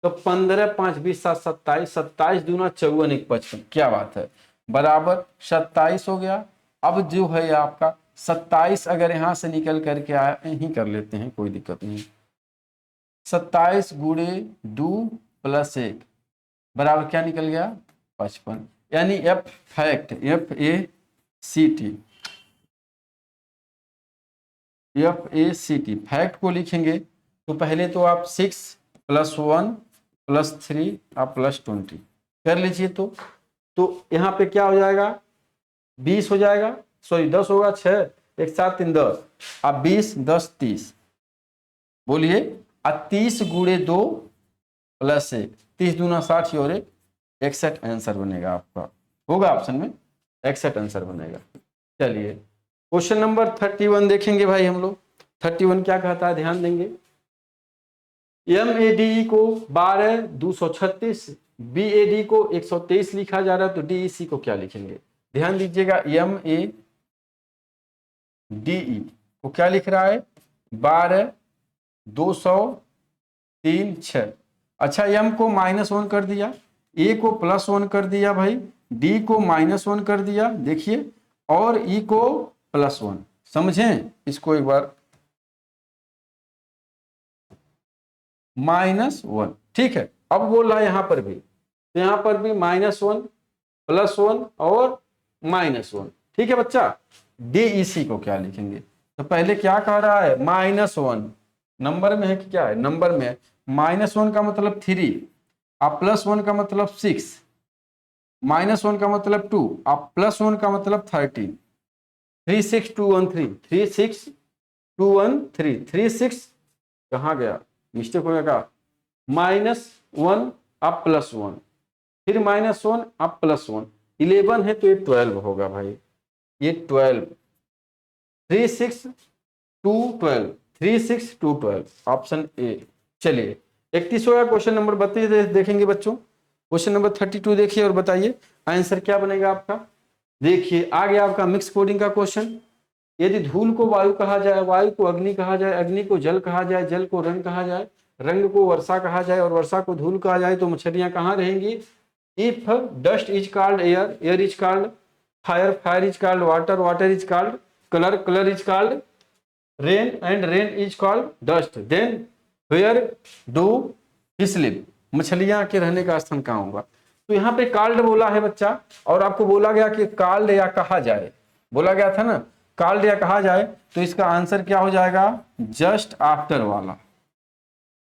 तो 15 5 20 7 27, 27 दूना 54 1 55, क्या बात है, बराबर 27 हो गया। अब जो है आपका 27 अगर यहां से निकल करके आया, यहीं कर लेते हैं कोई दिक्कत नहीं, 27 गुणे 2 + 1 बराबर क्या निकल गया 55, यानी एफ फैक्ट FACT फैक्ट को लिखेंगे तो पहले तो आप 6 + 1 + 3 आप +20 कर लीजिए तो यहाँ पे क्या हो जाएगा 20 हो जाएगा, सॉरी 10 होगा, 6 1 7 3 10, अब 20 10 30 बोलिए, 30 गुणे 2 + 1, 30 दूना 60 और 1 61 आंसर बनेगा आपका, होगा ऑप्शन में 61 आंसर बनेगा। चलिए क्वेश्चन नंबर 31 देखेंगे भाई हम लोग। 31 क्या कहता है, ध्यान देंगे, MADE को 12 236, BAD को 123 लिखा जा रहा है, तो DEC को क्या लिखेंगे। ध्यान दीजिएगा MADE को क्या लिख रहा है 12 203 6। अच्छा M को -1 कर दिया, A को +1 कर दिया भाई, D को -1 कर दिया, देखिए, और E को +1, समझें इसको एक बार, -1, ठीक है। अब बोल रहा है यहां पर भी, तो यहां पर भी -1 +1 और -1, ठीक है बच्चा। DEC को क्या लिखेंगे, तो पहले क्या कह रहा है -1, नंबर में है कि क्या है, नंबर में है, -1 का मतलब 3, आप +1 का मतलब 6, -1 का मतलब 2, आप +1 का मतलब 13, 3 6 2 1 3, 3 6 2 1 3, 3 6 कहाँ गया, मिस्टेक हो गया, -1 आप +1, फिर -1 आप +1, 11 है तो ये 12 होगा भाई, ये 12, 3 6 2 12, 3 6 2 12, ऑप्शन ए। चलिए 31वां क्वेश्चन नंबर 32 देखेंगे बच्चों। क्वेश्चन नंबर 32 देखिए और बताइए आंसर क्या बनेगा आपका। देखिए आ गया आपका मिक्स कोडिंग का क्वेश्चन। यदि धूल को वायु कहा जाए, वायु को अग्नि कहा जाए, अग्नि को जल कहा जाए, जल को रंग कहा जाए, रंग को वर्षा कहा जाए और वर्षा को धूल कहा जाए, तो मछलियां कहाँ रहेंगी। If dust is called air, air is called fire, fire is called water, water is called colour, colour is called rain and rain is called dust, then where do fish live, मछलियां के रहने का स्थान कहाँ होगा। तो यहाँ पे कॉल्ड बोला है बच्चा, और आपको बोला गया कि कॉल्ड या कहा जाए, बोला गया था ना कॉल्ड या कहा जाए, तो इसका आंसर क्या हो जाएगा जस्ट आफ्टर वाला,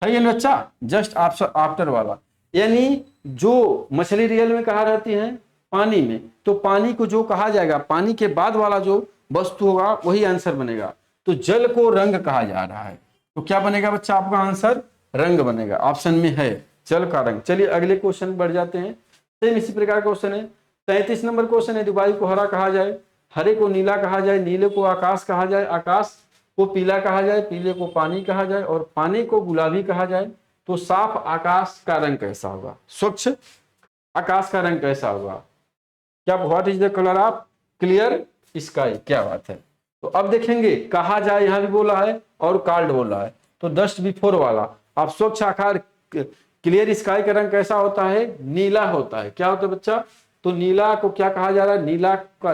है ना बच्चा, जस्ट आफ्टर वाला। यानी जो मछली रियल में कहा रहती है पानी में, तो पानी को जो कहा जाएगा, पानी के बाद वाला जो वस्तु होगा वही आंसर बनेगा। तो जल को रंग कहा जा रहा है, तो क्या बनेगा बच्चा आपका आंसर रंग बनेगा, ऑप्शन में है जल का रंग। चलिए अगले क्वेश्चन बढ़ जाते हैं। सेम इसी प्रकार क्वेश्चन है 33 नंबर क्वेश्चन है। वायु को हरा कहा जाए, हरे को नीला कहा जाए, नीले को आकाश कहा जाए, आकाश को पीला कहा जाए, पीले को पानी कहा जाए और पानी को गुलाबी कहा जाए, तो साफ आकाश का रंग कैसा होगा? स्वच्छ आकाश का रंग कैसा होगा? क्या what is the colour of clear sky? क्या बात है। तो अब देखेंगे कहा जाए यहां भी बोला है और कार्ड बोला है, तो जस्ट बिफोर वाला आप स्वच्छ आकार क्लियर स्काई का रंग कैसा होता है? नीला होता है। क्या होता है बच्चा? तो नीला को क्या कहा जा रहा है?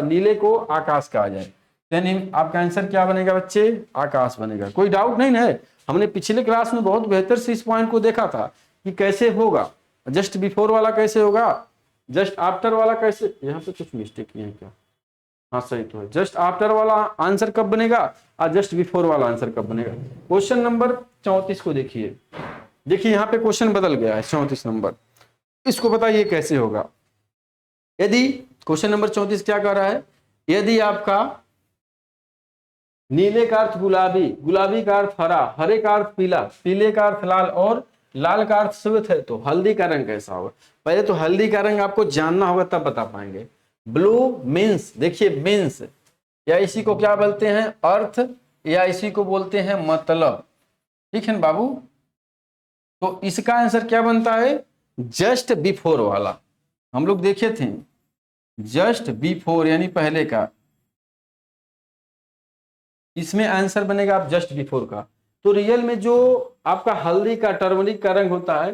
नीले को आकाश कहा जाए। यानी आपका आंसर क्या बनेगा बच्चे? आकाश बनेगा। कोई डाउट नहीं है, हमने पिछले क्लास में बहुत बेहतर से इस पॉइंट को देखा था कि कैसे होगा। जस्ट बिफोर वाला कैसे होगा, जस्ट आफ्टर वाला कैसे, यहाँ पे कुछ मिस्टेक नहीं है क्या? हाँ सही तो है। जस्ट आफ्टर वाला आंसर कब बनेगा और जस्ट बिफोर वाला आंसर कब बनेगा? क्वेश्चन नंबर 34 को देखिए, देखिए यहाँ पे क्वेश्चन बदल गया है 34 नंबर। इसको बताइए कैसे होगा। यदि क्वेश्चन नंबर 34 क्या कह रहा है? यदि आपका नीले का अर्थ गुलाबी, गुलाबी का अर्थ हरा, हरे का अर्थ पीला, पीले का अर्थ लाल और लाल का अर्थ श्वेत है, तो हल्दी का रंग कैसा होगा? पहले तो हल्दी का रंग आपको जानना होगा तब बता पाएंगे। ब्लू मीन्स, देखिए मीन्स या इसी को क्या बोलते हैं? अर्थ, या इसी को बोलते हैं मतलब। ठीक है ना बाबू? तो इसका आंसर क्या बनता है? जस्ट बिफोर वाला। हम लोग देखे थे जस्ट बिफोर यानी पहले का, इसमें आंसर बनेगा आप जस्ट बिफोर का। तो रियल में जो आपका हल्दी का टर्मरिक का रंग होता है,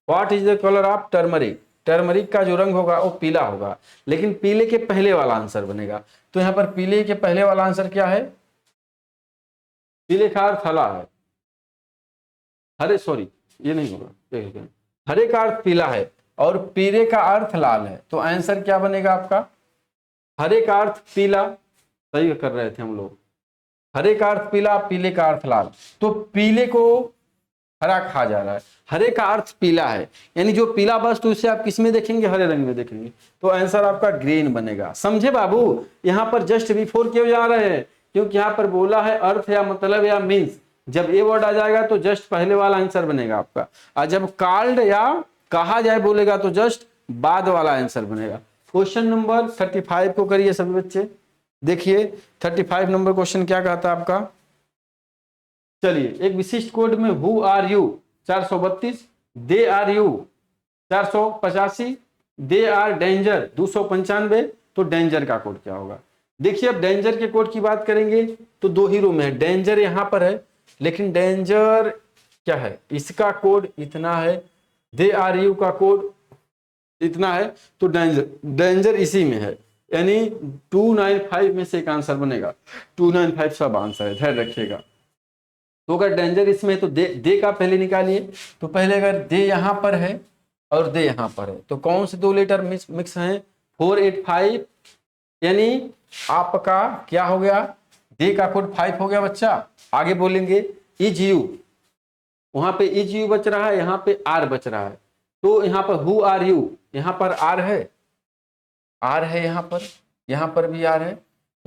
what is the colour of turmeric? Turmeric का जो रंग होगा वो पीला होगा, लेकिन पीले के पहले वाला आंसर बनेगा। तो यहां पर पीले के पहले वाला आंसर क्या है? पीले का अर्थ हरा है, हरे सॉरी ये नहीं होगा, हरे का अर्थ पीला है और पीले का अर्थ लाल है, तो आंसर क्या बनेगा आपका? हरे का अर्थ पीला, सही कर रहे थे हम लोग। हरे का अर्थ पीला, पीले का अर्थ लाल, तो पीले को हरा कहा जा रहा है, हरे का अर्थ पीला है, यानी जो पीला वस्तु उसे आप किस में देखेंगे? हरे रंग में देखेंगे, तो आंसर आपका ग्रीन बनेगा। समझे बाबू? यहां पर जस्ट बिफोर क्यों जा रहे हैं? क्योंकि यहां पर बोला है अर्थ या मतलब या मीन्स, जब ये वर्ड आ जाएगा तो जस्ट पहले वाला आंसर बनेगा आपका, और जब कॉल्ड या कहा जाए बोलेगा तो जस्ट बाद वाला आंसर बनेगा। क्वेश्चन नंबर 35 को करिए सभी बच्चे। देखिए 35 नंबर क्वेश्चन क्या कहता है आपका? चलिए, एक विशिष्ट कोड में who are you 432, they are you 485, they are danger 295, तो डेंजर का कोड क्या होगा? देखिए अब डेंजर के कोड की बात करेंगे तो दो ही रूम है, डेंजर यहां पर है, लेकिन डेंजर क्या है? इसका कोड इतना है, दे आर यू का कोड इतना है, तो डेंजर इसी में है, यानी 295 में से एक आंसर बनेगा। 295 सब आंसर है, ध्यान रखिएगा। तो अगर डेंजर इसमें है तो दे का पहले निकालिए, तो पहले अगर दे यहां पर है और दे यहां पर है, तो कौन से दो लेटर मिक्स हैं? 485, यानी आपका क्या हो गया? दे का कोड 5 हो गया बच्चा। आगे बोलेंगे इज यू, वहां पे इज यू बच रहा है, यहां पे आर बच रहा है, तो यहां पर हु आर यू, यहां पर आर है, आर है यहां पर भी आर है,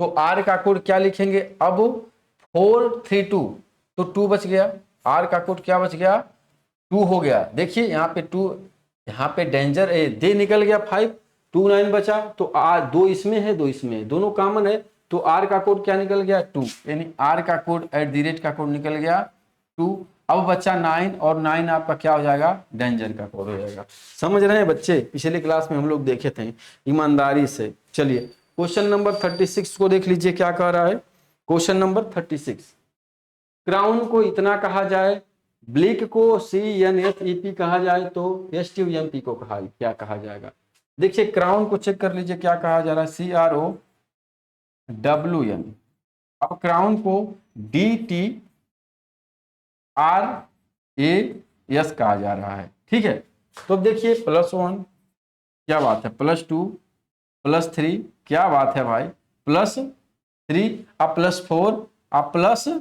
तो आर का कोड क्या लिखेंगे? अब 432, तो 2 बच गया, आर का कोड क्या बच गया? 2 हो गया। देखिए यहाँ पे 2, यहाँ पे डेंजर दे निकल गया 5, 29 बचा, तो आर 2 इसमें है 2 इसमें है, दोनों कॉमन है, तो आर का कोड क्या निकल गया? 2, यानी आर का कोड @ का कोड निकल गया 2। अब बच्चा 9, और 9 आपका क्या हो जाएगा? डेंजर का कोड हो जाएगा। समझ रहे हैं बच्चे? पिछले क्लास में हम लोग देखे थे ईमानदारी से। चलिए क्वेश्चन नंबर 36 को देख लीजिए क्या कह रहा है। क्वेश्चन नंबर 36, क्राउन को इतना कहा जाए, ब्लिक को CNFEP कहा जाए, तो STUMP को क्या कहा जाएगा? देखिए क्राउन को चेक कर लीजिए क्या कहा जा रहा है, CROWN। अब क्राउन को DTRAS कहा जा रहा है, ठीक है। तो अब देखिए +1 क्या बात है, +2 +3 क्या बात है भाई, +3 अब +4 अब +5,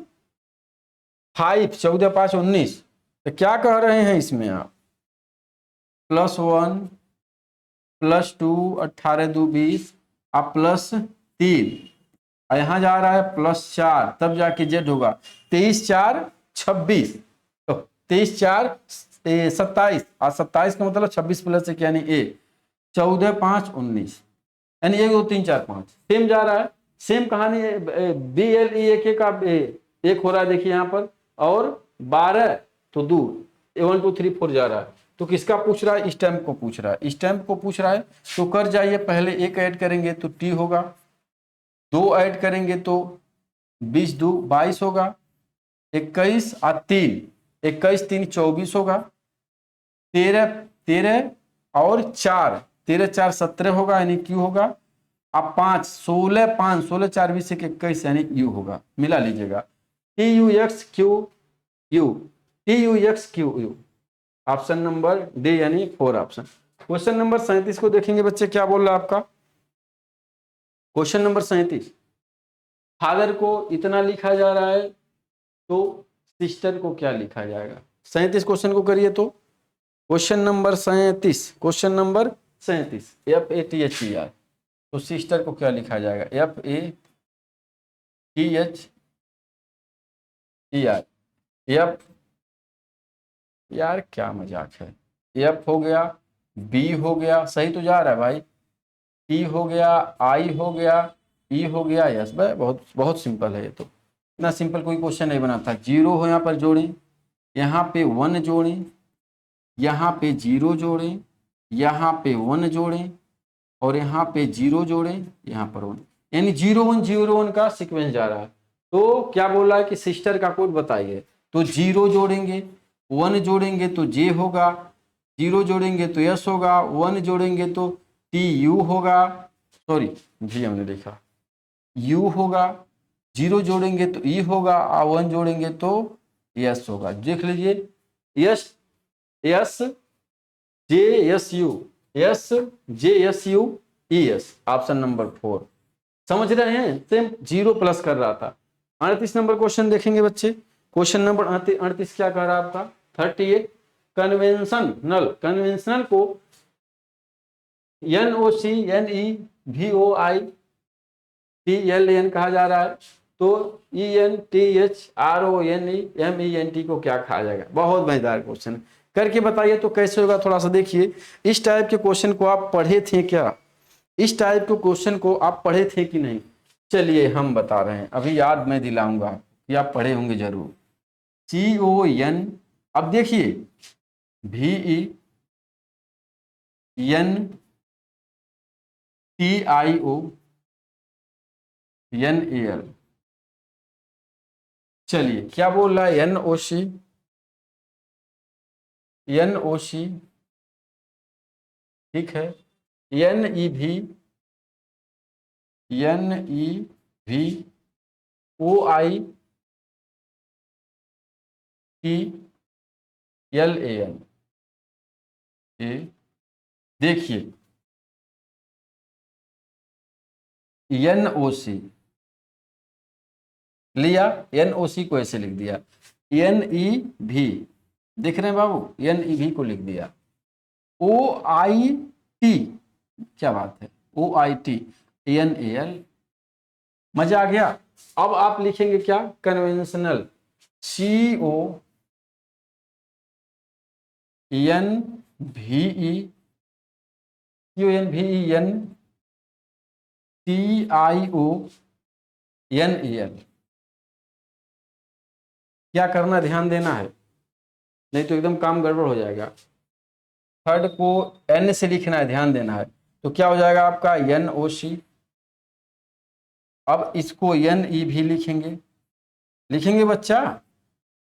14 5 19, तो क्या कह रहे हैं इसमें आप? +1 +2 18 2 20 अब +3, यहां जा रहा है +4, तब जाके जेड होगा 23 4 26, तो 23 4 27, और 27 का मतलब 26 +1 यानी 14 5 19, यानी 1 2 3 4 5 सेम जा रहा है। सेम कहानी है BLEAK का एक हो रहा है देखिए यहाँ पर, और 12 तो दूर 1 2 3 4 जा रहा है। तो किसका पूछ रहा है? स्टैम्प को पूछ रहा है, स्टैम्प को पूछ रहा है। तो कर जाइए, पहले 1 ऐड करेंगे तो टी होगा, 2 ऐड करेंगे तो 20 2 22 होगा, 21 और 3 21 3 24 होगा, 13 13 और 4 13 4 17 होगा यानी क्यू होगा। अब 5 16 5 16 4 20 21 यानी यू होगा। मिला लीजिएगा, T U x Q U, T U x Q U. Option number D यानी 4 ऑप्शन। क्वेश्चन नंबर 37 को देखेंगे बच्चे, क्या बोल रहा है आपका क्वेश्चन नंबर 37। फादर को इतना लिखा जा रहा है तो सिस्टर को क्या लिखा जाएगा? 37 क्वेश्चन को करिए तो। Question number 37, question number 37, FATHER, तो सिस्टर को क्या लिखा जाएगा? FATHER, एफ, यार क्या मजाक है, एफ हो गया, बी हो गया, सही तो जा रहा है भाई, टी हो गया, आई हो गया, ई हो गया, यस। भाई बहुत बहुत सिंपल है ये तो, इतना सिंपल कोई क्वेश्चन नहीं बनाता। 0 हो यहाँ पर जोड़ें, यहाँ पे 1 जोड़ें, यहाँ पे 0 जोड़ें, यहाँ पे 1 जोड़ें, और यहाँ पे 0 जोड़ें, यहाँ पर 1, यानी 0 1 0 1 का सीक्वेंस जा रहा है। तो क्या बोल रहा है कि सिस्टर का कोड बताइए, तो 0 जोड़ेंगे, 1 जोड़ेंगे तो जे होगा, 0 जोड़ेंगे तो एस होगा, 1 जोड़ेंगे तो टी यू होगा, सॉरी जी हमने लिखा यू होगा, 0 जोड़ेंगे तो ई होगा, और 1 जोड़ेंगे तो एस होगा। देख लीजिए, यस एस जे एस यू, एस जे S U E S, option number 4। समझ रहे हैं? सेम 0 प्लस कर रहा था। 38 नंबर क्वेश्चन देखेंगे बच्चे। क्वेश्चन नंबर 38 क्या कह रहा है आपका? 38, कन्वेंशनल, कन्वेंशनल को NOCNEVOITLAN कहा जा रहा है, तो ENTHRONEMENT को क्या कहा जाएगा? बहुत मजेदार क्वेश्चन है, करके बताइए तो कैसे होगा, थोड़ा सा देखिए। इस टाइप के क्वेश्चन को आप पढ़े थे क्या? इस टाइप के क्वेश्चन को आप पढ़े थे कि नहीं? चलिए हम बता रहे हैं, अभी याद मैं दिलाऊंगा कि आप पढ़े होंगे जरूर। CON, अब देखिए VENTIONAL, चलिए क्या बोल रहा है? NOC, ठीक है, NEVOITLAN, देखिए NOC लिया, NOC को ऐसे लिख दिया, NEV, देख रहे हैं बाबू, NEV को लिख दिया, OIT, क्या बात है, OITNAL, मजा आ गया। अब आप लिखेंगे क्या? कन्वेंशनल, CONVENTIONAL, क्या करना, ध्यान देना है, नहीं तो एकदम काम गड़बड़ हो जाएगा। थर्ड को N से लिखना है, ध्यान देना है। तो क्या हो जाएगा आपका? NOC। अब इसको NEV लिखेंगे, लिखेंगे बच्चा,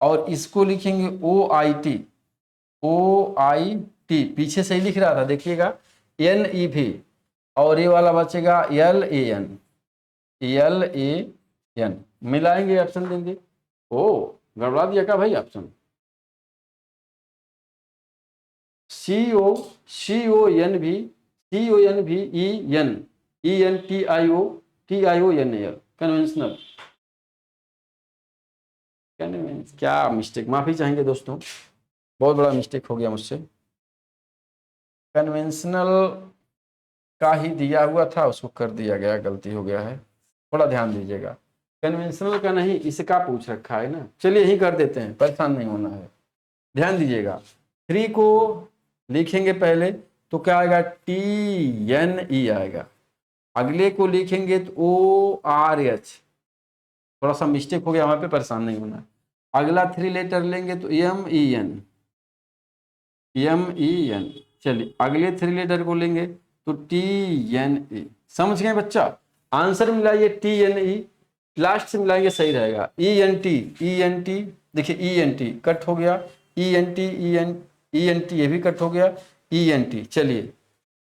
और इसको लिखेंगे OIT, पीछे से ही लिख रहा था, देखिएगा NEV, और ये वाला बचेगा LAN, मिलाएंगे, ऑप्शन देंगे। ओ गड़बड़ा दिया क्या भाई ऑप्शन? CONVENTIONAL, conventional. क्या मिस्टेक, माफी चाहेंगे दोस्तों, बहुत बड़ा मिस्टेक हो गया मुझसे। कन्वेंशनल का ही दिया हुआ था, उसको कर दिया गया, गलती हो गया है, थोड़ा ध्यान दीजिएगा। कन्वेंशनल का नहीं, इसका पूछ रखा है ना, चलिए यही कर देते हैं, परेशान नहीं होना है। ध्यान दीजिएगा, 3 को लिखेंगे पहले तो क्या आएगा? TNE आएगा, अगले को लिखेंगे तो ORH, थोड़ा सा मिस्टेक हो गया वहाँ पे, परेशान नहीं होना। अगला 3 लेटर लेंगे तो MEN, MEN। चलिए अगले 3 लेटर को लेंगे तो TNE। समझ गए बच्चा? आंसर मिलाइए TNE, लास्ट से मिलाएंगे सही रहेगा। ENT देखिए, ENT कट हो गया, ENT ये भी कट हो गया, ENT। चलिए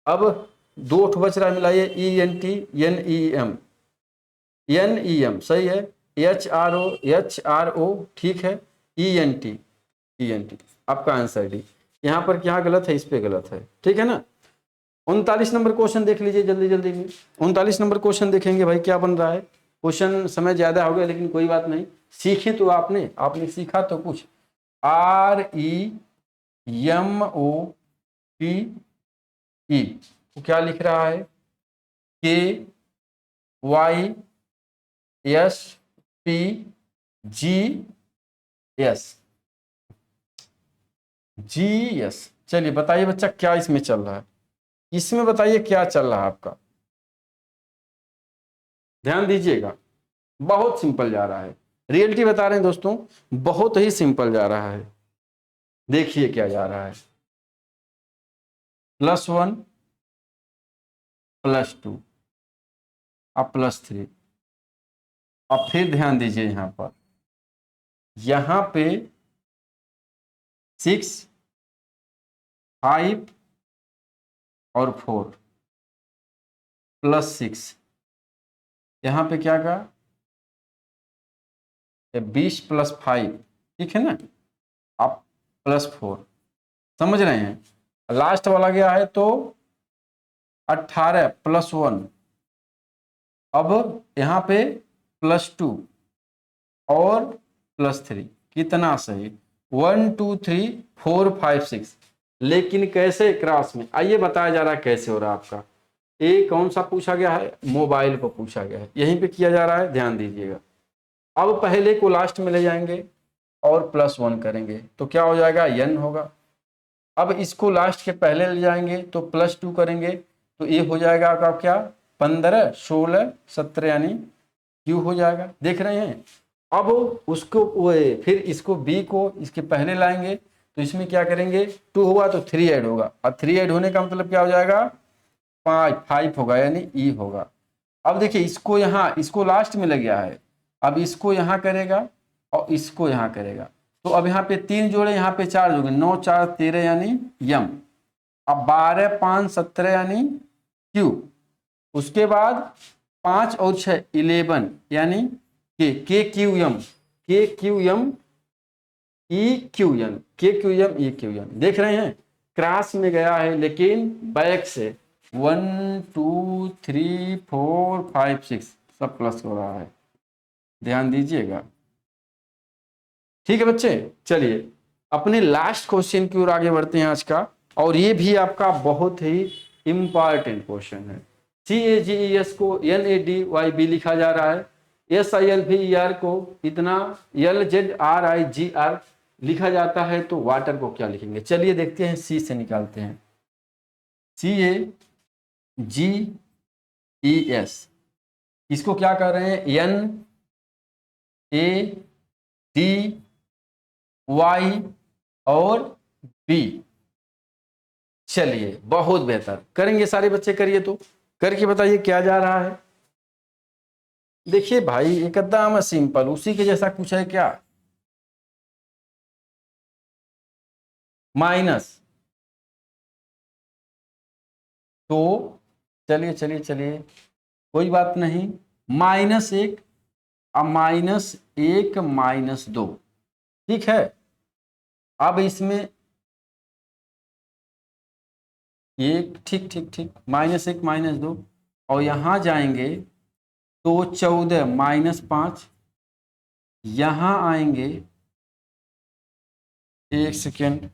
अब 2 बच रहा है, मिलाइए ENT NEM सही है, HRO ठीक है, ENT आपका आंसर डी। यहाँ पर क्या गलत है, इस पे गलत है, ठीक है ना। 39 नंबर क्वेश्चन देख लीजिए जल्दी जल्दी में। 39 नंबर क्वेश्चन देखेंगे भाई क्या बन रहा है। क्वेश्चन समय ज्यादा हो गया लेकिन कोई बात नहीं, सीखे तो आपने सीखा तो कुछ। REMOPE तो क्या लिख रहा है, KYSPGS। चलिए बताइए बच्चा क्या इसमें चल रहा है, इसमें बताइए क्या चल रहा है आपका, ध्यान दीजिएगा। बहुत सिंपल जा रहा है, रियलिटी बता रहे हैं दोस्तों, बहुत ही सिंपल जा रहा है। देखिए क्या जा रहा है, +1 +2 अब +3। अब फिर ध्यान दीजिए यहां पे 6 5 और 4 +6, यहां पे क्या का 20 + 5, ठीक है ना, आप +4। समझ रहे हैं, लास्ट वाला गया है तो 18 +1, अब यहाँ पे +2 और +3, कितना सही, 1 2 3 4 5 6। लेकिन कैसे क्रॉस में, आइए बताया जा रहा है कैसे हो रहा है आपका। ए कौन सा पूछा गया है, मोबाइल को पूछा गया है, यहीं पे किया जा रहा है, ध्यान दीजिएगा। अब पहले को लास्ट में ले जाएंगे और +1 करेंगे तो क्या हो जाएगा, n होगा। अब इसको लास्ट के पहले ले जाएंगे तो +2 करेंगे तो ये हो जाएगा आपका क्या, 15 16 17 यानी Q हो जाएगा, देख रहे हैं। अब उसको फिर इसको B को इसके पहले लाएंगे तो इसमें क्या करेंगे, 2 हुआ तो 3 ऐड होगा, और 3 ऐड होने का मतलब क्या हो जाएगा, 5 होगा यानी E होगा। अब देखिए इसको यहाँ, इसको लास्ट में लग गया है, अब इसको यहाँ करेगा और इसको यहाँ करेगा तो अब यहाँ पे 3 जोड़े, यहाँ पे 4 जोड़े, 9 4 13 यानी यम। अब 12 5 17 यानी Q। उसके बाद 5 और 6 11 यानी KQM EQM देख रहे हैं, क्रॉस में गया है लेकिन बैक से 1 2 3 4 5 6 सब प्लस हो रहा है, ध्यान दीजिएगा, ठीक है बच्चे। चलिए अपने लास्ट क्वेश्चन की ओर आगे बढ़ते हैं आज का, और ये भी आपका बहुत ही इंपॉर्टेंट क्वेश्चन है। CAGES को NADYB लिखा जा रहा है, SILVER को इतना LZRIGR लिखा जाता है, तो वाटर को क्या लिखेंगे, चलिए देखते हैं, C से निकालते हैं। CAGES इसको क्या कर रहे हैं, NADY और B। चलिए बहुत बेहतर, करेंगे सारे बच्चे, करिए तो करके बताइए क्या जा रहा है। देखिए भाई एकदम सिंपल, उसी के जैसा कुछ है क्या, माइनस, तो चलिए चलिए चलिए कोई बात नहीं, -1 अब -1 -2, ठीक है। अब इसमें एक, ठीक ठीक ठीक, -1 -2 और यहां जाएंगे तो 14 -5, यहां आएंगे, एक सेकेंड,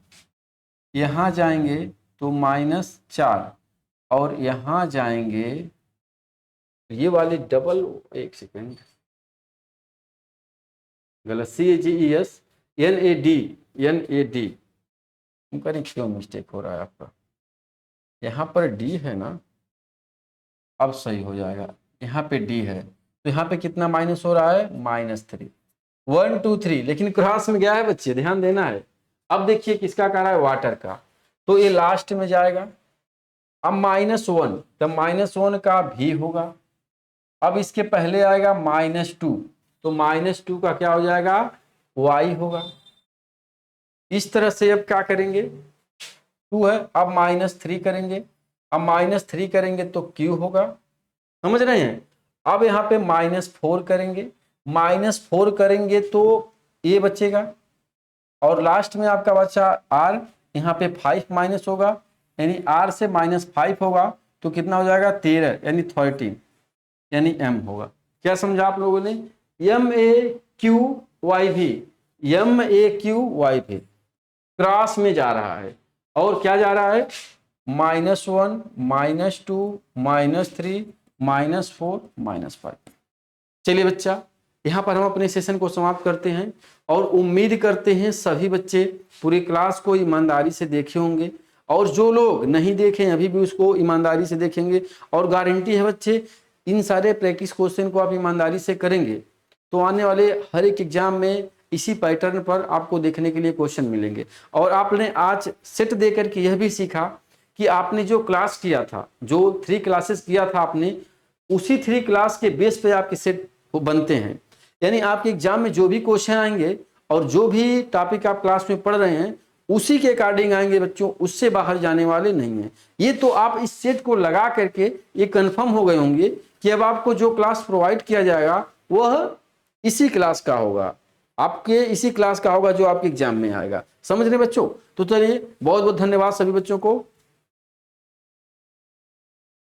यहां जाएंगे तो -4 और यहां जाएंगे ये वाली डबल, एक सेकेंड गलत, CAGES NAD करें, क्यों मिस्टेक हो रहा है आपका, यहाँ पर D है ना, अब सही हो जाएगा, यहाँ पे D है तो यहाँ पे कितना माइनस हो रहा है, -3, 1 2 3, लेकिन क्रॉस में गया है बच्चे, ध्यान देना है। अब देखिए किसका कर रहा है, वाटर का, तो ये लास्ट में जाएगा। अब -1, तब -1 का भी होगा। अब इसके पहले आएगा -2, तो -2 का क्या हो जाएगा, y होगा। इस तरह से अब क्या करेंगे, 2 है, अब -3 करेंगे, अब -3 करेंगे तो q होगा, समझ रहे हैं। अब यहाँ पे -4 करेंगे, -4 करेंगे तो ये बचेगा, और लास्ट में आपका बचा r, यहाँ पे 5 माइनस होगा, यानी r से -5 होगा तो कितना हो जाएगा, 13, यानी 13, यानी m होगा। क्या समझा आप लोगों ने, MAQYV, MAQYV क्रॉस में जा रहा है, और क्या जा रहा है, -1 -2 -3 -4 -5। चलिए बच्चा, यहाँ पर हम अपने सेशन को समाप्त करते हैं, और उम्मीद करते हैं सभी बच्चे पूरी क्लास को ईमानदारी से देखे होंगे, और जो लोग नहीं देखें अभी भी उसको ईमानदारी से देखेंगे, और गारंटी है बच्चे इन सारे प्रैक्टिस क्वेश्चन को आप ईमानदारी से करेंगे तो आने वाले हर एक एग्जाम में इसी पैटर्न पर आपको देखने के लिए क्वेश्चन मिलेंगे। और आपने आज सेट दे करके यह भी सीखा कि आपने जो क्लास किया था, जो 3 क्लासेस किया था आपने, उसी 3 क्लास के बेस पे आपके सेट बनते हैं। यानी आपके एग्जाम में जो भी क्वेश्चन आएंगे और जो भी टॉपिक आप क्लास में पढ़ रहे हैं उसी के अकॉर्डिंग आएंगे बच्चों, उससे बाहर जाने वाले नहीं हैं। ये तो आप इस सेट को लगा करके ये कंफर्म हो गए होंगे कि अब आपको जो क्लास प्रोवाइड किया जाएगा वह इसी क्लास का होगा, आपके इसी क्लास का होगा जो आपके एग्जाम में आएगा। समझ रहे बच्चों। तो चलिए, बहुत बहुत धन्यवाद सभी बच्चों को।